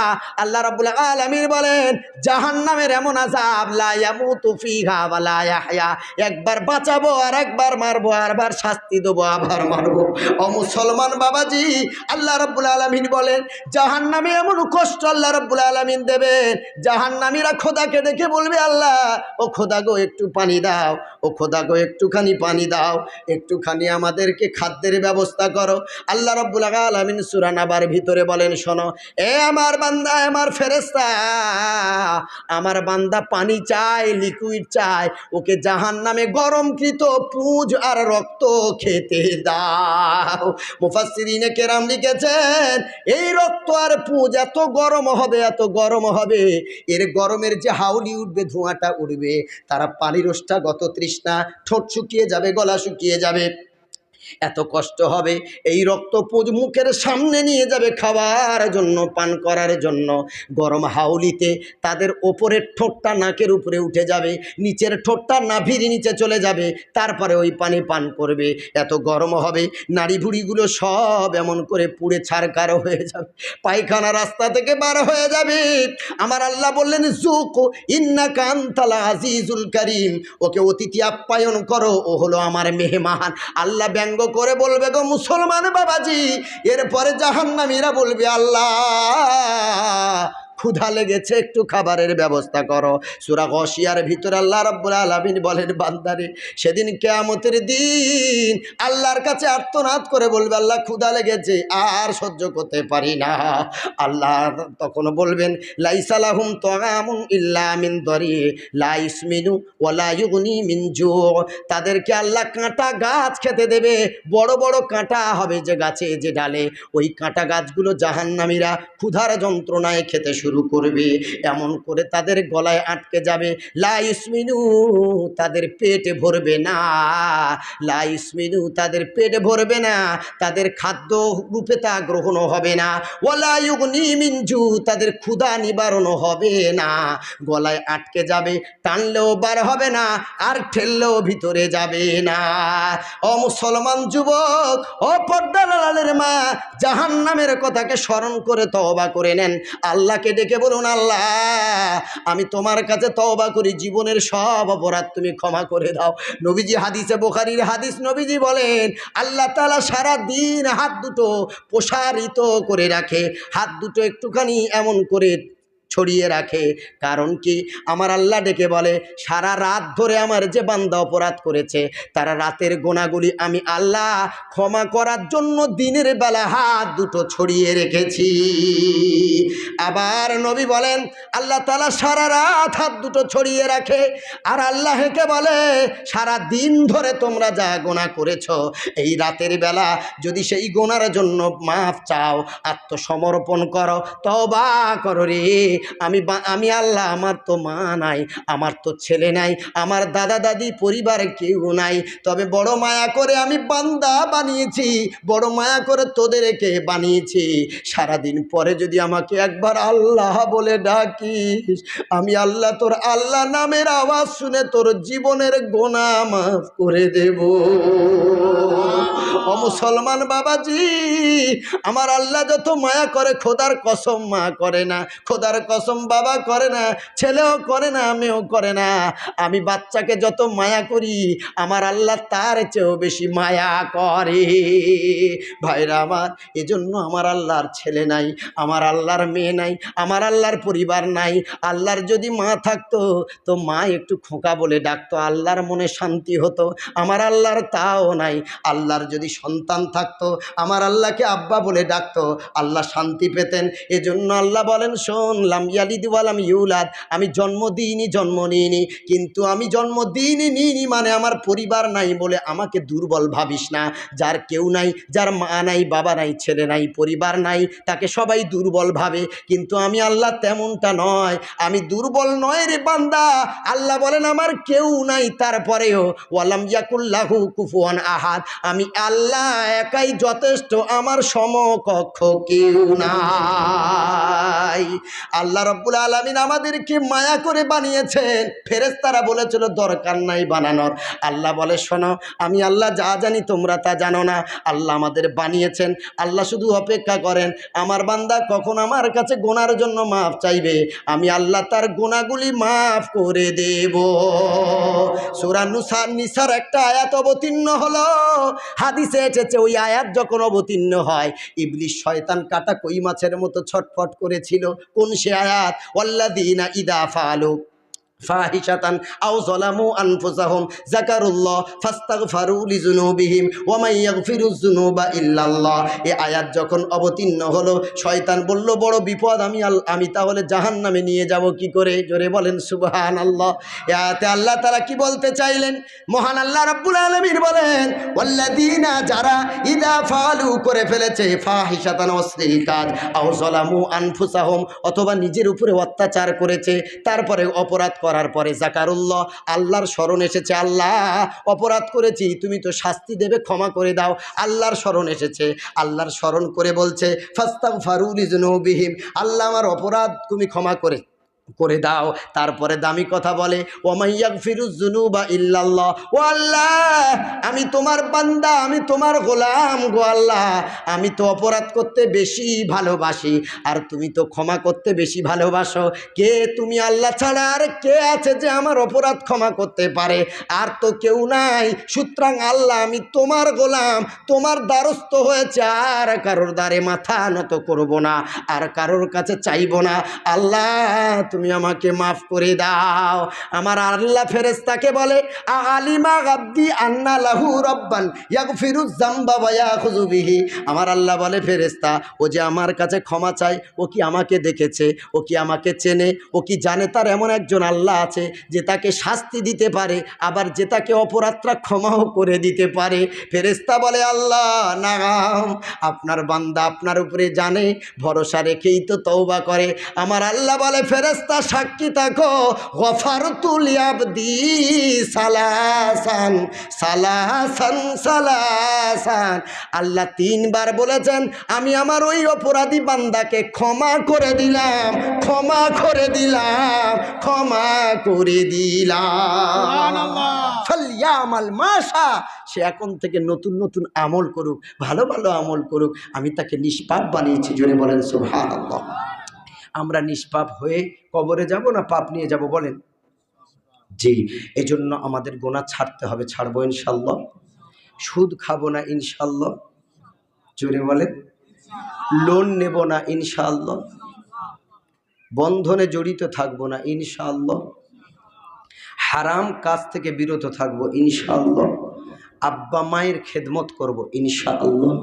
আল্লাহ রাব্বুল আলামিন বলেন জাহান্নামের এমন আযাব লা ইয়ামুতু ফিহা ওয়া লা ইয়াহইয়া, একবার বাঁচাবো আর একবার মারবো, আরবার শাস্তি দেবো আবার মারবো। ও মুসলমান বাবাজি, আল্লাহ রাব্বুল আলামিন বলেন জাহান্নামে এমন কষ্ট আল্লাহ রাব্বুল আলামিন দেবেন, জাহান্নামীরা খোদাকে দেখে বলবে আল্লাহ ও খোদা গো একটু পানি দাও, ও খোদা গো একটুখানি পানি দাও, একটুখানি আমাদেরকে খাদ্যের ব্যবস্থা করো। আল্লাহ রাব্বুল আলামিন সূরা নাবার ভিতরে বলেন শোনো, এ আমার বান্দা, আমার ফেরেশতা, আমার বান্দা পানি চায়, লিকুইড চায়, ওকে জাহান্নামে গরমকৃত পুঁজ আর রক্ত খেতে দাও। মুফাসসিরিনে কেরাম লিখেছেন এই রক্ত আর পুঁজ এত গরম হবে, এত গরম হবে, এর গরমের যে হাউলি উঠবে, ধোঁয়াটা উঠবে, তারা পানির ওষ্ঠাগত তৃষ্ণা, ঠোঁট শুকিয়ে যাবে, গলা শুকিয়ে যাবে, এত কষ্ট হবে। এই রক্তপুঁজ মুখের সামনে নিয়ে যাবে খাওয়ার জন্য, পান করার জন্য। গরম হাউলিতে তাদের ওপরের ঠোঁটটা নাকের উপরে উঠে যাবে, নিচের ঠোঁটটা নাভির নিচে চলে যাবে, তারপরে ওই পানি পান করবে। এত গরম হবে, নাড়ি ভুড়িগুলো সব এমন করে পুড়ে ছারকার হয়ে যাবে, পায়খানা রাস্তা থেকে বার হয়ে যাবে। আমার আল্লাহ বললেন যুক ইন্নাকা আনতাল আজিজুল কারীম, ওকে অতিথি আপ্যায়ন করো, ও হলো আমার মেহমান। আল্লাহ ব্যঙ্গ করে বলবে গো মুসলমান বাবাজি, এরপরে জাহান্নামীরা বলবে আল্লাহ ক্ষুধা লেগেছে, একটু খাবারের ব্যবস্থা করো। সূরা গাশিয়ার ভিতরে আল্লাহ রাব্বুল আলামিন বলেন, বান্দারে সেদিন কিয়ামতের দিন আল্লাহর কাছে আর্তনাদ করে বলবে, আল্লাহ ক্ষুধা লেগেছে, আর সহ্য করতে পারি না। আল্লাহ তখন বলবেন, লাইসা লাহুম তাআমুন ইল্লা মিন দরি লা ইসমিনু ওয়া লা ইউগনি মিন জু। তাদেরকে আল্লাহ কাঁটা গাছ খেতে দেবে, বড় বড় কাঁটা হবে যে গাছে, যে ডালে, ওই কাঁটা গাছগুলো জাহান্নামীরা ক্ষুধার যন্ত্রণায় খেতে শুরু করবে। এমন করে তাদের গলায় আটকে যাবে, লা ইসমিনু, তাদের পেটে ভরবে না, লা ইসমিনু, তাদের পেটে ভরবে না, তাদের খাদ্য রূপে তা গ্রহণ হবে না, ওয়ালা ইউগনি মিন জু, তাদের ক্ষুধা নিবারণ হবে না। গলায় আটকে যাবে, টানলেও বার হবে না, আর ঠেললেও ভিতরে যাবে না। ও মুসলমান যুবক, ও পর্দার আড়ালের মা, জাহান্নামের কথাকে স্মরণ করে তওবা করে নেন। আল্লাহকে ডেকে বলুন, আল্লাহ আমি তোমার কাছে তওবা করি, জীবনের সব অপরাধ তুমি ক্ষমা করে দাও। নবীজি হাদিসে, বুখারীর হাদিস, নবীজি বলেন, আল্লাহ তাআলা সারা দিন হাত দুটো প্রসারিত করে রাখে, হাত দুটো একটুখানি এমন করে ছড়িয়ে রাখে। কারণ কি? আমার আল্লাহ ডেকে বলে, সারা রাত ধরে আমার যে বান্দা অপরাধ করেছে, তারা রাতের গোনাগুলি আমি আল্লাহ ক্ষমা করার জন্য দিনের বেলা হাত দুটো ছড়িয়ে রেখেছি। আবার নবী বলেন, আল্লাহ তাআলা সারা রাত হাত দুটো ছড়িয়ে রাখে, আর আল্লাহকে বলে, সারা দিন ধরে তোমরা যা গোনা করেছো, এই রাতের বেলা যদি সেই গোনার জন্য মাফ চাও, আত্মসমর্পণ করো, তওবা করো রে, আমি আল্লাহ, আমার তো মা নাই, আমার তো ছেলে নাই, আমার দাদা দাদি পরিবার কেউ নাই, তবে বড় মায়া করে আমি বান্দা বানিয়েছি, বড় মায়া করে তোদেরকে বানিয়েছি। সারাদিন পরে যদি আমাকে একবার আল্লাহ বলে ডাকিস, আমি আল্লাহ তোর আল্লাহ নামের আওয়াজ শুনে তোর জীবনের গোনাহ মাফ করে দেব। ও মুসলমান বাবাজি, আমার আল্লাহ যত মায়া করে, খোদার কসম মা করে না, খোদার কসম বাবা করে না, ছেলেও করে না, মেয়েও করে না। আমি বাচ্চাকে যত মায়া করি, আমার আল্লাহ তার চেয়েও বেশি মায়া করে। ভাইরা আমার, এজন্য আমার আল্লাহর ছেলে নাই, আমার আল্লাহর মেয়ে নাই, আমার আল্লাহর পরিবার নাই। আল্লাহর যদি মা থাকতো, তো মা একটু খোকা বলে ডাকতো, আল্লাহর মনে শান্তি হতো। আমার আল্লাহর তাও নাই। আল্লাহর যদি সন্তান থাকতো, আমার আল্লাহকে আব্বা বলে ডাকতো, আল্লাহ শান্তি পেতেন। এজন্য আল্লাহ বলেন, শোন, লাম ইয়ালিদ ওয়া লাম ইউলাদ, আমি জন্ম দিইনি, জন্ম নিইনি, কিন্তু আমি জন্ম দিইনি নিইনি মানে আমার পরিবার নাই বলে আমাকে দুর্বল ভাবিস না। যার কেউ নাই, যার মা নাই, বাবা নাই, ছেলে নাই, পরিবার নাই, তাকে সবাই দুর্বল ভাবে, কিন্তু আমি আল্লাহ তেমনটা নয়, আমি দুর্বল নয় রে বান্দা। আল্লাহ বলেন, আমার কেউ নাই, তারপরেও ওয়ালাম ইয়াকুল্লাহু কুফুয়ান আহাদ, আমি আল্লাহ একাই যথেষ্ট, আমার সমকক্ষ কেউ নাই। আল্লাহ রাব্বুল আলামিন আমাদেরকে মায়া করে বানিয়েছেন। ফেরেশতারা বলেছিল দরকার নাই বানানোর। আল্লাহ বলে, শোনো, আমি আল্লাহ যা জানি তোমরা তা জানো না। আল্লাহ আমাদের বানিয়েছেন, আল্লাহ শুধু অপেক্ষা করেন আমার বান্দা কখন আমার কাছে গোনার জন্য মাফ চাইবে, আমি আল্লাহ তার গোনাগুলি মাফ করে দেব। সূরা নিসার একটা আয়াত অবতীর্ণ হলো, হাদিসে এসেছে, ওই আয়াত যখন অবতীর্ণ হয়, ইবলিস শয়তান কাটা কই মাছের মতো ছটফট করেছিল। কোন সে আয়াত? ওয়াল্লাযীনা ইযা ফাআলু ফাহিশাতান আও যালামু আনফুসাহুম যাকারুল্লাহ ফাস্তাগফারু লিযুনুবিহিম ওয়া মান ইয়াগফিরুয যুনুবা ইল্লাল্লাহ। এই আয়াত যখন অবতীর্ণ হলো, শয়তান বলল, বড় বিপদ, আমি তাহলে জাহান্নামে নিয়ে যাব কি করে? জোরে বলেন সুবহানাল্লাহ। এই আয়াতে আল্লাহ তাআলা কি বলতে চাইলেন? মহান আল্লাহ রাব্বুল আলামিন বলেন, ওয়াল্লাযীনা, যারা ইযা ফাআলু করে ফেলেছে, ফাহিশাতান অশ্লীল কাজ, আও যালামু আনফুসাহুম, অথবা নিজের উপরে অত্যাচার করেছে, তারপরে অপরাধ করার পরে যাকারুল্লাহ, আল্লাহর স্মরণ এসেছে, আল্লাহ অপরাধ করেছি, তুমি তো শাস্তি দেবে, ক্ষমা করে দাও। আল্লাহর স্মরণ এসেছে, আল্লাহর স্মরণ করে বলছে ফাস্তাগফারু লিযুনুবিহিম, আল্লাহ আমার অপরাধ তুমি ক্ষমা করে করে দাও। তারপরে দামি কথা বলে, ওমাইয়াগফিরুজ যুনুবা ইল্লাল্লাহ, ও আল্লাহ আমি তোমার বান্দা, আমি তোমার গোলাম গো আল্লাহ, আমি তো অপরাধ করতে বেশি ভালোবাসি আর তুমি তো ক্ষমা করতে বেশি ভালোবাসো। কে তুমি আল্লাহ ছাড়া আর কে আছে যে আমার অপরাধ ক্ষমা করতে পারে? আর তো কেউ নাই। সুতরাং আল্লাহ আমি তোমার গোলাম, তোমার দ্বারস্থ হয়েছে, আর কারোর দ্বারে মাথা নত করব না, আর কারোর কাছে চাইব না। আল্লাহ তুমি আমাকে মাফ করে দাও। আমার আল্লাহ ফেরেশতাকে বলে, আলিমা আব্দি আন্না লাহু রাব্বান ইয়াগফিরুয যামবা ওয়া ইয়াখুযু বিহি। আমার আল্লাহ বলে, ফেরেশতা ও যে আমার কাছে ক্ষমা চায়, ও কি আমাকে দেখেছে? ও কি আমাকে চেনে? ও কি জানে তার এমন একজন আল্লাহ আছে যে তাকে শাস্তি দিতে পারে, আবার যে তাকে অপরাধটা ক্ষমাও করে দিতে পারে? ফেরেশতা বলে, আল্লাহ নাম আপনার বান্দা আপনার উপরে জানে, ভরসা রেখেই তো তওবা করে। আমার আল্লাহ বলে, ফেরেশতা সাক্ষী থাকো, গফারতু লিআবদি সালাসান সালাসান সালাসান। আল্লাহ 3 বার বলেছেন, আমি আমার ওই অপরাধী বান্দাকে ক্ষমা করে দিলাম, ক্ষমা করে দিলাম, ক্ষমা করে দিলাম। ফালইয়ামাল মাশা, সে এখন থেকে নতুন নতুন আমল করুক, ভালো ভালো আমল করুক, আমি তাকে নিষ্পাপ বানিয়েছি। জোরে বলেন সুবহানাল্লাহ। আমরা নিষ্পাপ হয়ে কবরে যাব না পাপ নিয়ে যাব বলেন? জি, এজন্য আমাদের গোনা ছাড়তে হবে। ছাড়বো ইনশাল্লাহ। সুদ খাবো না ইনশাল্লাহ। জোরে বলেন। লোন নেব না ইনশাল্লাহ। বন্ধনে জড়িত থাকবো না ইনশাল্লাহ। হারাম কাজ থেকে বিরত থাকবো ইনশাল্লাহ। আব্বা মায়ের খেদমত করব ইনশাআল্লাহ।